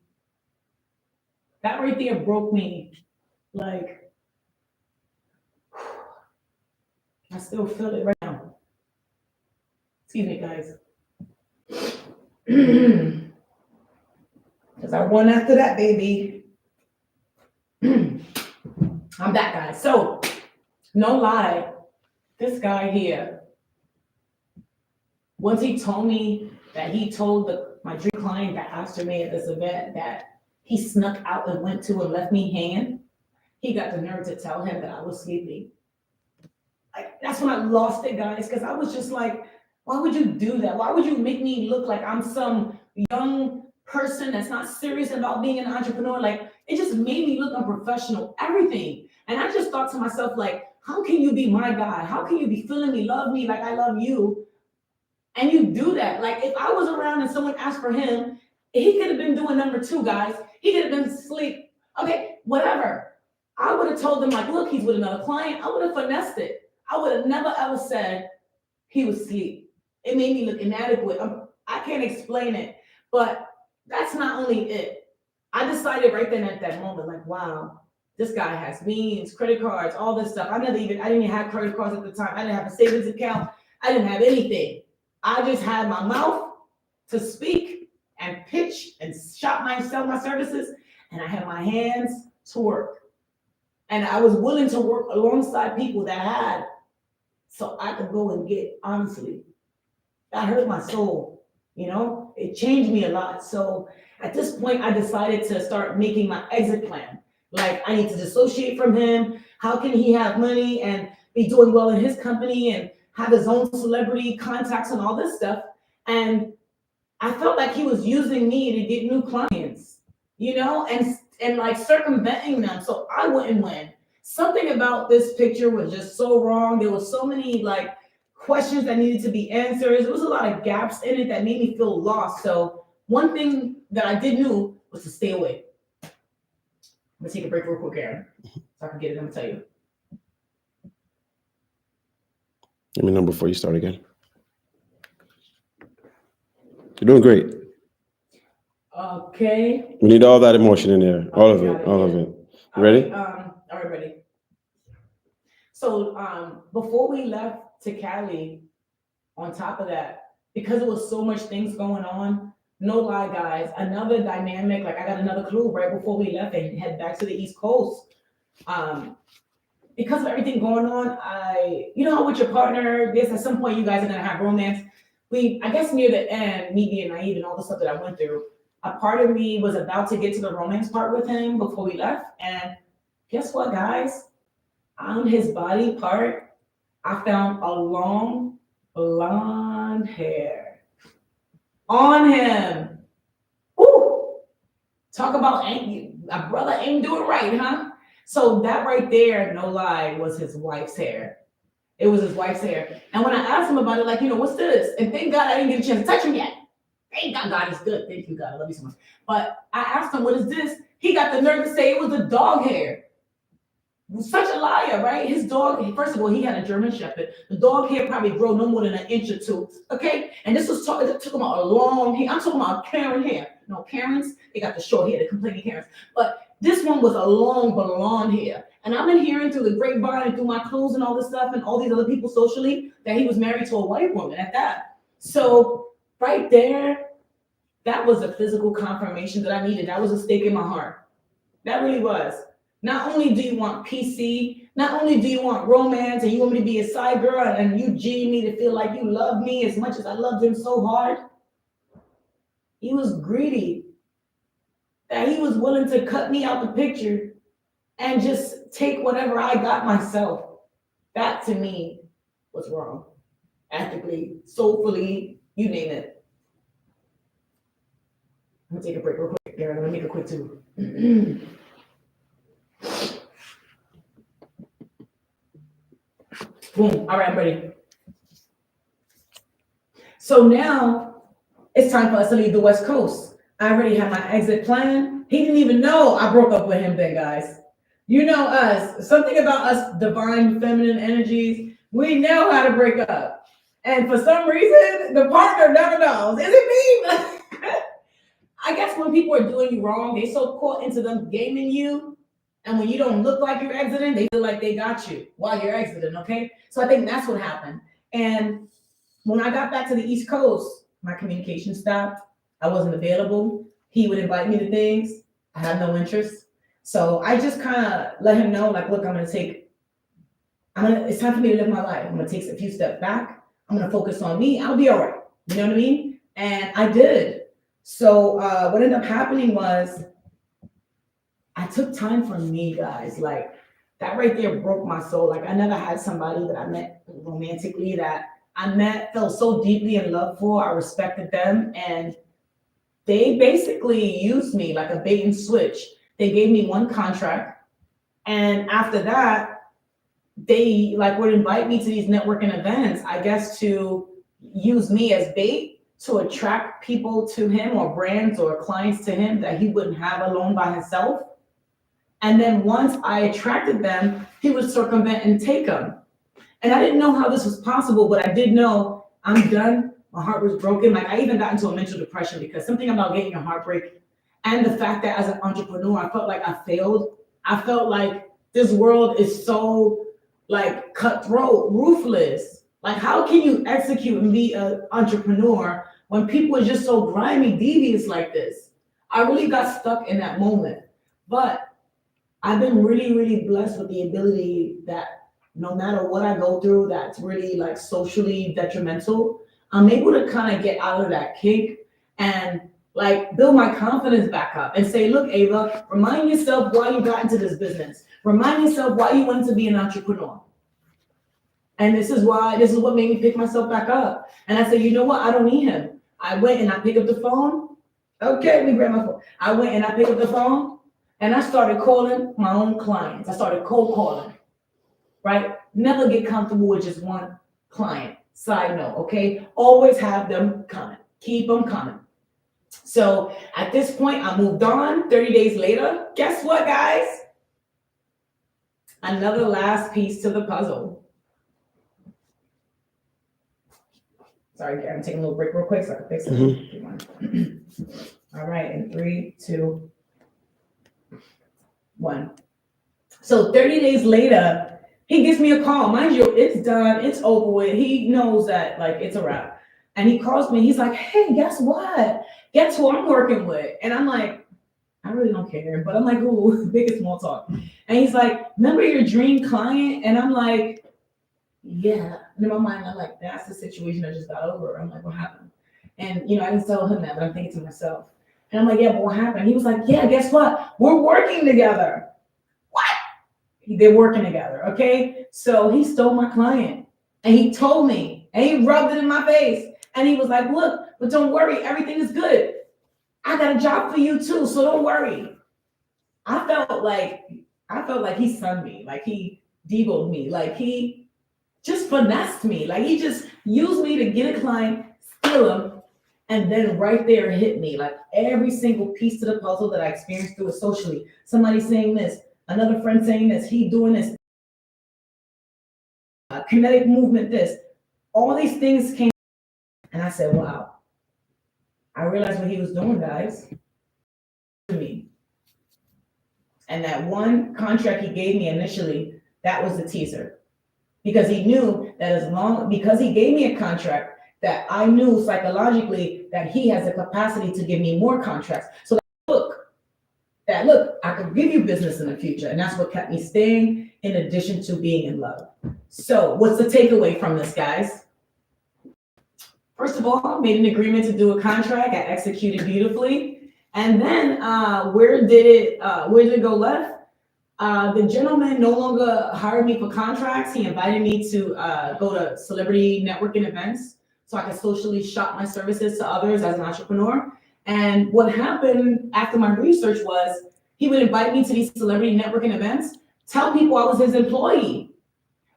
that right there broke me. Like, I still feel it right now. Excuse me, guys. Because I won after that, baby. I'm that guy. So, no lie, this guy here, once he told me that he told my dream client that asked me at this event that he snuck out and went to and left me hanging, he got the nerve to tell him that I was sleeping. That's when I lost it, guys, because I was just like, why would you do that? Why would you make me look like I'm some young person that's not serious about being an entrepreneur? Like, it just made me look unprofessional, everything. And I just thought to myself, like, how can you be my guy? How can you be feeling me, love me like I love you? And you do that. Like, if I was around and someone asked for him, he could have been doing number two, guys. He could have been asleep. Okay, whatever. I would have told them, like, look, he's with another client. I would have finessed it. I would have never, ever said he was asleep. It made me look inadequate. I can't explain it, but that's not only it. I decided right then at that moment, like, wow, this guy has means, credit cards, all this stuff. I didn't even have credit cards at the time. I didn't have a savings account. I didn't have anything. I just had my mouth to speak and pitch and sell my services, and I had my hands to work. And I was willing to work alongside people that had, so I could go and get, honestly. That hurt my soul, you know? It changed me a lot. So at this point, I decided to start making my exit plan. Like, I need to dissociate from him. How can he have money and be doing well in his company and have his own celebrity contacts and all this stuff? And I felt like he was using me to get new clients, you know, and like circumventing them so I wouldn't win. Something about this picture was just so wrong. There was so many like questions that needed to be answered. There was a lot of gaps in it that made me feel lost. So one thing that I did know was to stay away. I'm gonna take a break real quick, Aaron, so I can get it. I'm gonna tell you. Give me a number before you start again. You're doing great. Okay. We need all that emotion in there. All of it. You ready? All right, ready. So before we left to Cali, on top of that, because it was so much things going on, no lie, guys, another dynamic, like I got another clue right before we left and head back to the East Coast. Because of everything going on, you know, with your partner, this at some point you guys are gonna have romance. I guess near the end, me being naive and all the stuff that I went through, a part of me was about to get to the romance part with him before we left. And guess what, guys? On his body part, I found a long blonde hair on him. Ooh, talk about a brother ain't doing right, huh? So that right there, no lie, was his wife's hair. It was his wife's hair. And when I asked him about it, like, you know, what's this? And thank God I didn't get a chance to touch him yet. Thank God, God is good. Thank you, God. I love you so much. But I asked him, what is this? He got the nerve to say it was the dog hair. Such a liar, right? His dog, first of all, he had a German Shepherd. The dog hair probably grew no more than an inch or two, okay? And this was talking about a long hair. I'm talking about Karen hair. No, Karens, they got the short hair, the complaining Karens. But this one was a long blonde hair. And I've been hearing through the grapevine and through my clothes and all this stuff and all these other people socially that he was married to a white woman at that. So right there, that was a physical confirmation that I needed. That was a stake in my heart. That really was. Not only do you want PC, not only do you want romance and you want me to be a side girl and you G me to feel like you love me as much as I loved him so hard. He was greedy. That he was willing to cut me out the picture and just take whatever I got myself. That to me was wrong. Ethically, soulfully, you name it. I'm gonna take a break real quick, Aaron. I'm gonna make it quick too. Boom. All right, I'm ready. So now it's time for us to leave the West Coast. I already have my exit plan. He didn't even know I broke up with him then, guys. You know us. Something about us divine feminine energies. We know how to break up. And for some reason, the partner never knows. Is it me? I guess when people are doing you wrong, they so caught into them gaming you. And when you don't look like you're exiting, they feel like they got you while you're exiting, okay? So I think that's what happened. And when I got back to the East Coast, my communication stopped. I wasn't available. He would invite me to things. I had no interest. So I just kind of let him know, like, look, it's time for me to live my life. I'm gonna take a few steps back. I'm gonna focus on me. I'll be all right. You know what I mean? And I did. So what ended up happening was I took time for me, guys. Like that right there broke my soul. Like I never had somebody that I met romantically that felt so deeply in love for. I respected them, and they basically used me like a bait and switch. They gave me one contract, and after that, they like would invite me to these networking events, I guess, to use me as bait to attract people to him or brands or clients to him that he wouldn't have alone by himself. And then once I attracted them, he would circumvent and take them. And I didn't know how this was possible, but I did know I'm done. My heart was broken. Like I even got into a mental depression because something about getting a heartbreak and the fact that as an entrepreneur, I felt like I failed. I felt like this world is so like cutthroat, ruthless. Like how can you execute and be an entrepreneur when people are just so grimy, devious like this? I really got stuck in that moment. But I've been really, really blessed with the ability that no matter what I go through that's really like socially detrimental, I'm able to kind of get out of that kink and like build my confidence back up and say, look, Ava, remind yourself why you got into this business. Remind yourself why you wanted to be an entrepreneur. And this is what made me pick myself back up. And I said, you know what? I don't need him. I went and I picked up the phone. Okay, let me grab my phone. I went and I picked up the phone and I started calling my own clients. I started cold calling, right? Never get comfortable with just one client. Side note, okay? Always have them coming. Keep them coming. So at this point, I moved on 30 days later. Guess what, guys? Another last piece to the puzzle. Sorry, I'm taking a little break real quick so I can fix it. All right, in 3, 2, 1. So 30 days later, he gives me a call. Mind you, it's done, it's over with. He knows that like it's a wrap. And he calls me, he's like, hey, guess what? Guess who I'm working with? And I'm like, I really don't care, but I'm like, ooh, biggest small talk. And he's like, remember your dream client? And I'm like, yeah. And in my mind, I'm like, that's the situation I just got over. I'm like, what happened? And I didn't tell him that, but I'm thinking to myself. And I'm like, yeah, but what happened? He was like, yeah, guess what? We're working together. What? They're working together, okay? So he stole my client. And he told me, and he rubbed it in my face. And he was like, look, but don't worry, everything is good. I got a job for you too, so don't worry. I felt like he sunned me, like he devoed me, like he just finessed me, like he just used me to get a client, steal him, and then right there hit me. Like every single piece to the puzzle that I experienced through it socially. Somebody saying this, another friend saying this, he doing this, kinetic movement, this. All these things came, and I said, wow. I realized what he was doing, guys, to me. And that one contract he gave me initially, that was the teaser. Because he knew that because he gave me a contract, that I knew psychologically that he has the capacity to give me more contracts. So look, I could give you business in the future. And that's what kept me staying in addition to being in love. So what's the takeaway from this, guys? First of all, I made an agreement to do a contract. I executed beautifully. And then where did it go left? The gentleman no longer hired me for contracts. He invited me to go to celebrity networking events so I could socially shop my services to others as an entrepreneur. And what happened after my research was he would invite me to these celebrity networking events, tell people I was his employee.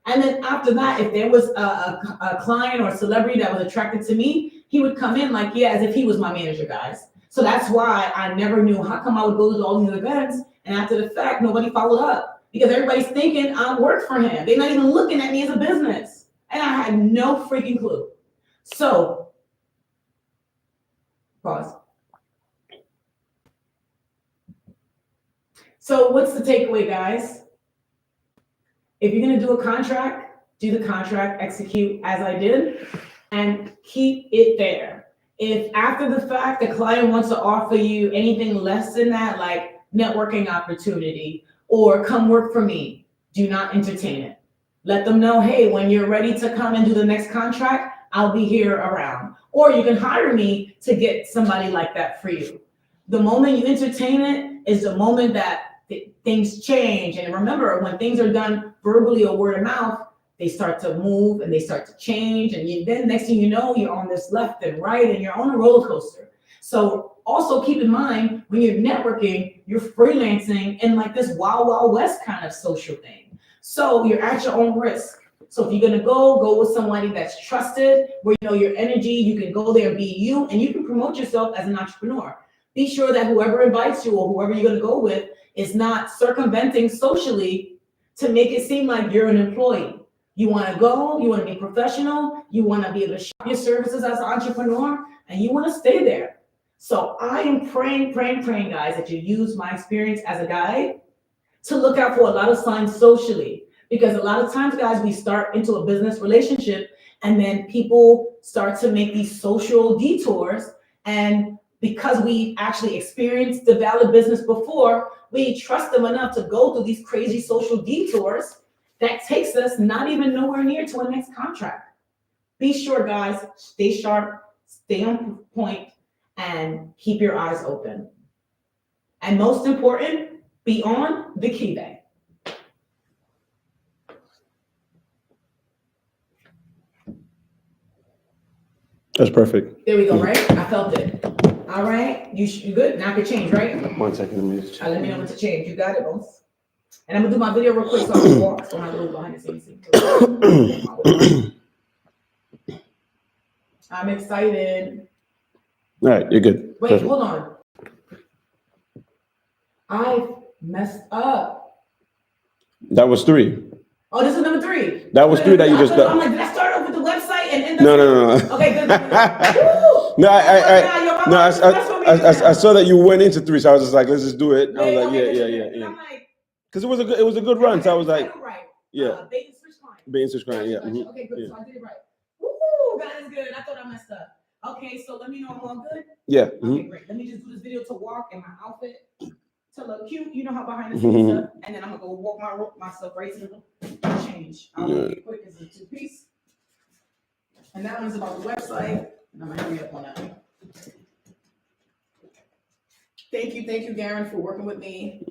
And then after that, if there was a client or a celebrity that was attracted to me, he would come in like, yeah, as if he was my manager, guys. So So that's why I never knew how come I would go to all these events and after the fact, nobody followed up because everybody's thinking I work for him. They're not even looking at me as a business. And I had no freaking clue. So, pause. So what's the takeaway, guys? If you're gonna do a contract, do the contract, execute as I did, and keep it there. If after the fact, the client wants to offer you anything less than that, like networking opportunity, or come work for me, do not entertain it. Let them know, hey, when you're ready to come and do the next contract, I'll be here around. Or you can hire me to get somebody like that for you. The moment you entertain it is the moment that things change. And remember, when things are done verbally or word of mouth, they start to move and they start to change. And then next thing you know, you're on this left and right and you're on a roller coaster. So also keep in mind, when you're networking, you're freelancing in like this wild, wild west kind of social thing. So you're at your own risk. So if you're gonna go with somebody that's trusted, where you know your energy, you can go there and be you, and you can promote yourself as an entrepreneur. Be sure that whoever invites you or whoever you're gonna go with is not circumventing socially to make it seem like you're an employee. You wanna go, you wanna be professional, you wanna be able to shop your services as an entrepreneur, and you wanna stay there. So I am praying, guys, that you use my experience as a guide to look out for a lot of signs socially. Because a lot of times, guys, we start into a business relationship and then people start to make these social detours. And because we actually experienced the valid business before, we trust them enough to go through these crazy social detours that takes us not even nowhere near to a next contract. Be sure, guys, stay sharp, stay on point, and keep your eyes open. And most important, be on the key bag. That's perfect. There we go, right? I felt it. All right, you good? Now I can change, right? 1 second, let me just check. Let me know when to change. You got it, boss. And I'm gonna do my video real quick so I can walk, so my little behind the scenes. I'm excited. All right, you're good. Wait, Perfect. hold on. I messed up. That was 3. Oh, this is number 3. That was 3 that you just done. I'm like, did I start off with the website and end up? No. Okay, good. No, I saw that you went into 3, so I was just like, let's just do it. I was like, yeah. Because it was a good run, so I was like, yeah. Bait and switch client. Bait and switch client, yeah. Mm-hmm. Okay, good. Yeah. So I did it right. Woo, that is good. I thought I messed up. Okay, so let me know I'm all good. Yeah. Okay, great. Let me just do this video to walk in my outfit to look cute. You know how behind the scenes stuff. And then I'm gonna go walk myself right to the change. I'll make it quick as a 2-piece. And that one's about the website. And I'm gonna hurry up on that. Thank you, Garen, for working with me.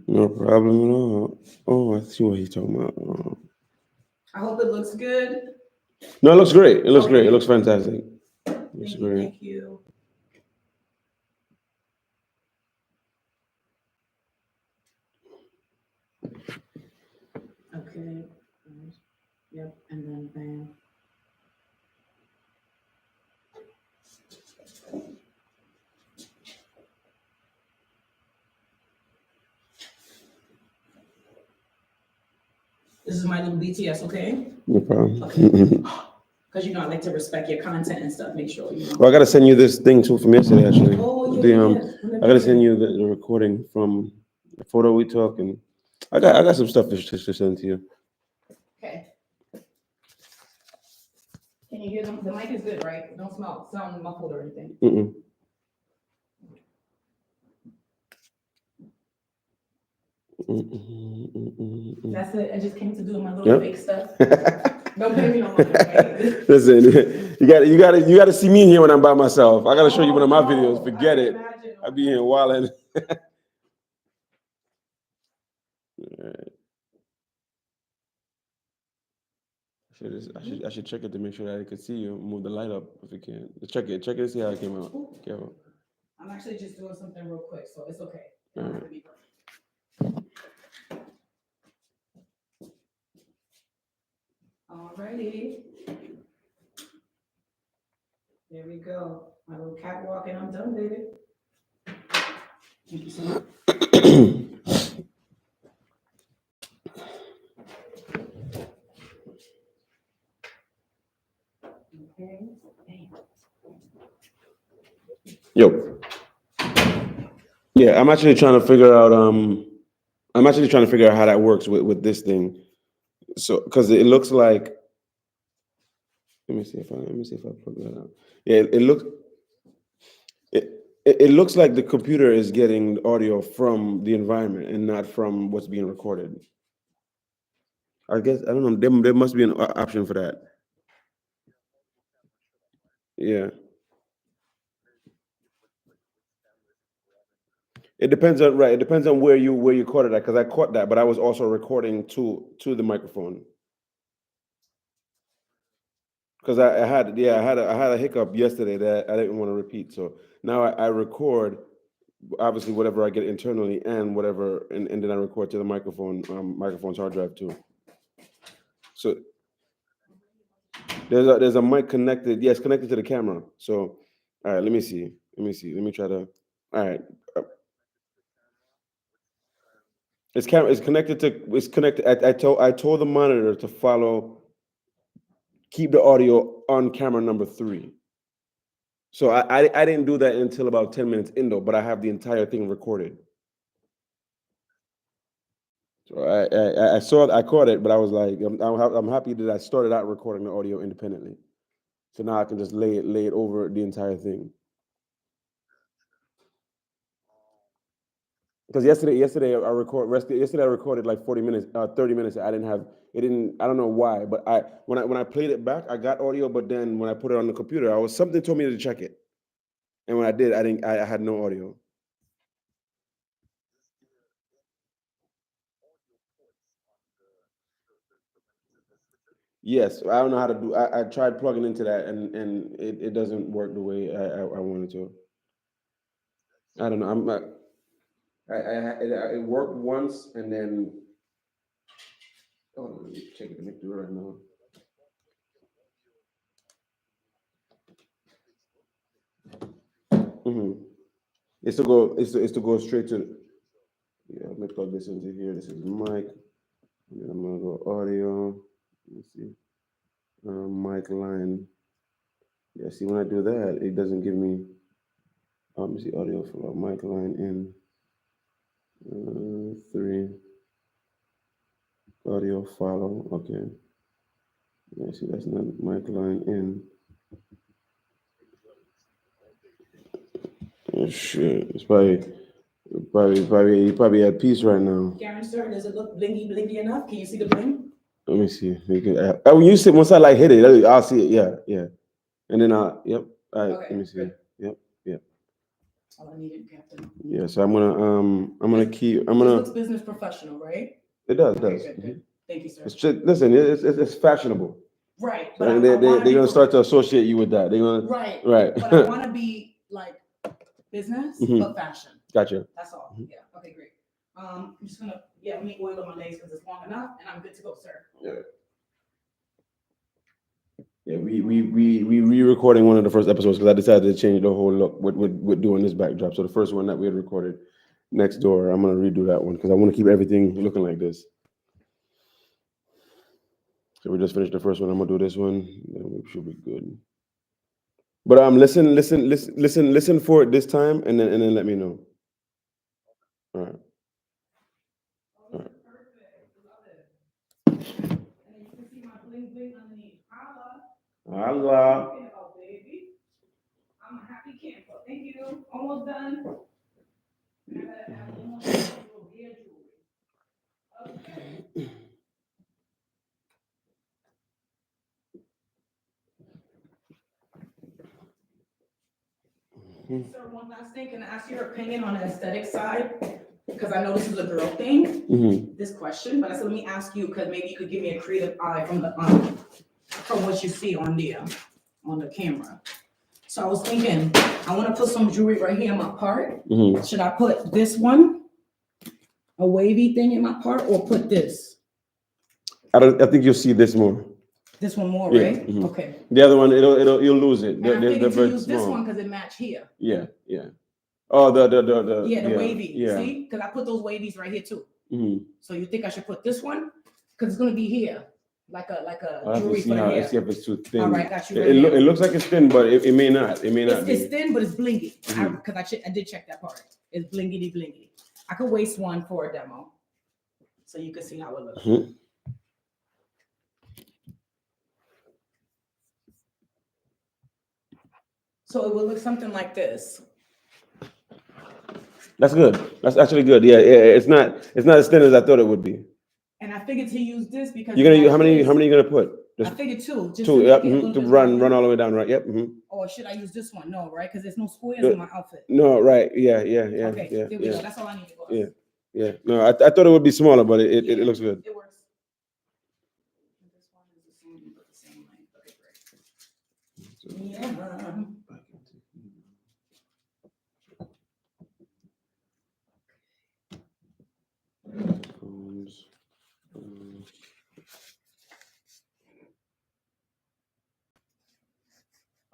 No problem at all. Oh, I see what he's talking about. I hope it looks good. No, it looks great. It looks great. It looks fantastic. Looks great. Thank you. Okay. Yep, and then bam. This is my little BTS, okay? No problem. Okay. Because you know I like to respect your content and stuff. Make sure you know. Well, I gotta send you this thing too from yesterday, actually. Oh yeah. I gotta send you the recording from the photo we took, and I got some stuff to send to you. Okay. Can you hear them? The mic is good, right? Don't sound muffled or anything. Mm-mm. That's it. I just came to do my little fake stuff. Don't pay me no money. Okay? Listen, you gotta see me here when I'm by myself. I gotta show you one of my videos. Forget it. I be here wilding. I should check it to make sure that I can see you. Move the light up if you can. Check it and see how it came out. Careful. I'm actually just doing something real quick, so it's okay. All right. Alrighty. There we go. My little catwalk, and I'm done, baby. Thank you so much. Okay. Yo. Yeah, I'm actually trying to figure out. I'm actually trying to figure out how that works with this thing. So, because it looks like. Let me see if I plug that out. Yeah, it looks. It looks like the computer is getting audio from the environment and not from what's being recorded. I guess I don't know. There must be an option for that. Yeah. It depends on right. It depends on where you caught it at, because I caught that, but I was also recording to the microphone. Because I had I had a hiccup yesterday that I didn't want to repeat. So now I record obviously whatever I get internally and whatever, and then I record to the microphone's hard drive too. So there's a mic connected. Yes, connected to the camera. So all right, let me see. Let me try to. All right. It's connected to. It's connected. I told the monitor to keep the audio on camera number 3. So I didn't do that until about 10 minutes in though, but I have the entire thing recorded. So I caught it, but I was like, I'm happy that I started out recording the audio independently. So now I can just lay it over the entire thing. Because yesterday I recorded like 40 minutes, 30 minutes. I don't know why, but when I played it back, I got audio, but then when I put it on the computer, something told me to check it. And when I did, I had no audio. Yes, I don't know how to do. I tried plugging into that, and it doesn't work the way I wanted to. I don't know. I'm not. It worked once, and then. Oh, let me check it. Let me do it right now. Mm-hmm. It's to go straight to. Yeah, let me plug this into here. This is mic. And then I'm gonna go audio. Let me see. Mic line. Yeah, see when I do that, it doesn't give me. Let me see audio flow. Mic line in. 3. Audio follow. Okay. Yeah, see that's not mic line in. Oh shit! It's probably at peace right now. Karen, sir, does it look blingy enough? Can you see the bling? Let me see. When you see once I like hit it, I'll see it. Yeah. And then yep. All right. Okay, Let me see. good. Yep. All I needed, Captain. Yeah. So I'm gonna keep. This looks business professional, right? It does. Okay, It does. good. Thank you, sir. Listen, it's fashionable. Right. But they're gonna start to associate you with that. They're gonna. Right. Right. But I want to be like business, but fashion. Gotcha. That's all. Yeah. Okay, great. I'm just gonna let me oil on my legs because it's long enough, and I'm good to go, sir. Yeah. Yeah, we re-recording one of the first episodes because I decided to change the whole look with doing this backdrop. So the first one that we had recorded next door, I'm gonna redo that one because I want to keep everything looking like this. So we just finished the first one. I'm gonna do this one. Then we should be good. But listen for it this time, and then let me know. All right. All right. Allah. I'm a happy camper. Thank you. Almost done. Okay. Sir, one last thing. Can I ask your opinion on the aesthetic side? Because I know this is a girl thing, this question, but I said, let me ask you, because maybe you could give me a creative eye from what you see on the camera. So I was thinking, I want to put some jewelry right here in my part. Should I put this one, a wavy thing in my part, or put this? I think you'll see this more. This one more, Yeah, right? Okay. The other one, you'll lose it. And I'm thinking to use this one because it match here. Yeah. Oh, the Yeah, the wavy, Yeah. see? Because I put those wavies right here too. Mhm. So you think I should put this one? Because it's gonna be here, like I'll a have to jewelry see for how. here. See if it's too thin. All right, got you It, right it, now. it looks like it's thin, but it may not. It may not be. It's thin, but it's blingy. Mhm. Because I did check that part. It's blingity blingity. I could waste one for a demo, so you can see how it looks. Mhm. So it will look something like this. That's good. That's actually good. Yeah, yeah. It's not as thin as I thought it would be. And I figured to use this because You're gonna it how many has are you gonna put? this. Just I figured two, just two. to Yep. make it a little To bit run longer. all the way down. Right. Yep. Mhm. Or should I use this one? No, right? Because there's no squares No. in my outfit. No. Right. Yeah. Okay, Yeah. there we go. That's all I need to go. Yeah. Yeah. No, I thought it would be smaller, but it Yeah, looks good. It works. This one is the same, but the same length. Okay, great. Yeah.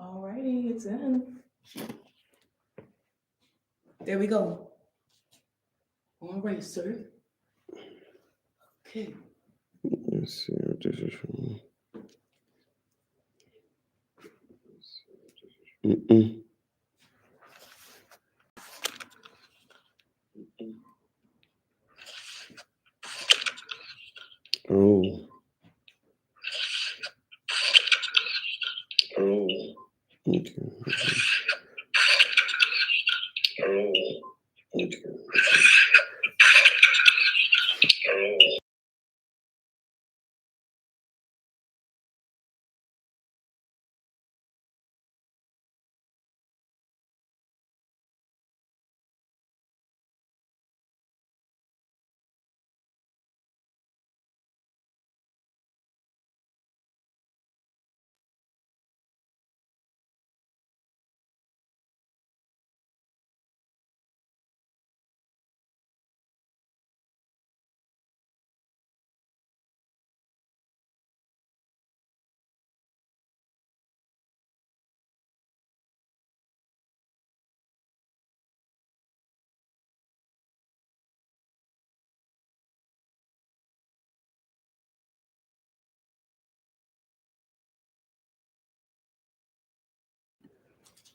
Alrighty, it's in. There we go. All right, sir. Okay. Let's see what this is from. Mm-mm. Oh. Oh. Okay. Oh. Okay. Oh.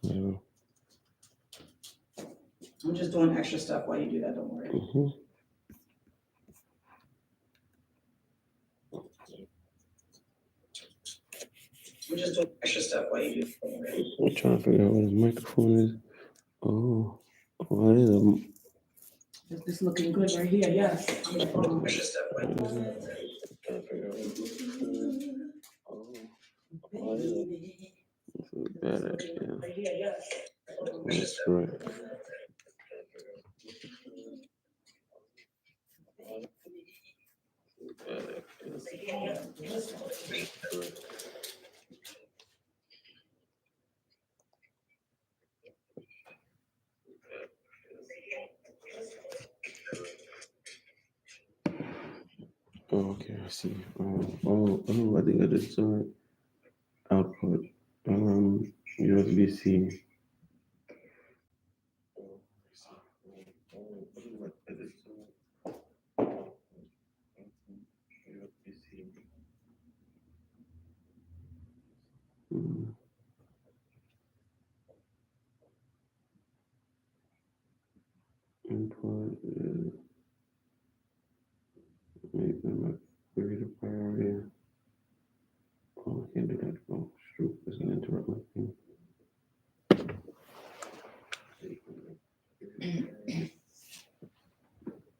Yeah. I'm just doing extra stuff while you do that. Don't worry. Mm-hmm. I'm just doing extra stuff while you do that. Don't worry. I'm trying to figure out what his microphone is. Oh, what is it? Is this looking good right here? Yes. Extra stuff while you do Trying to figure out oh, what is it? This is bad idea. right here? Yes. That's right. Oh, okay, I see. Oh, I think I just saw it. Output. USB-C. Mm. Input is make them a greater priority. Oh, I can't do that. Oh, shoot, it's gonna interrupt my thing.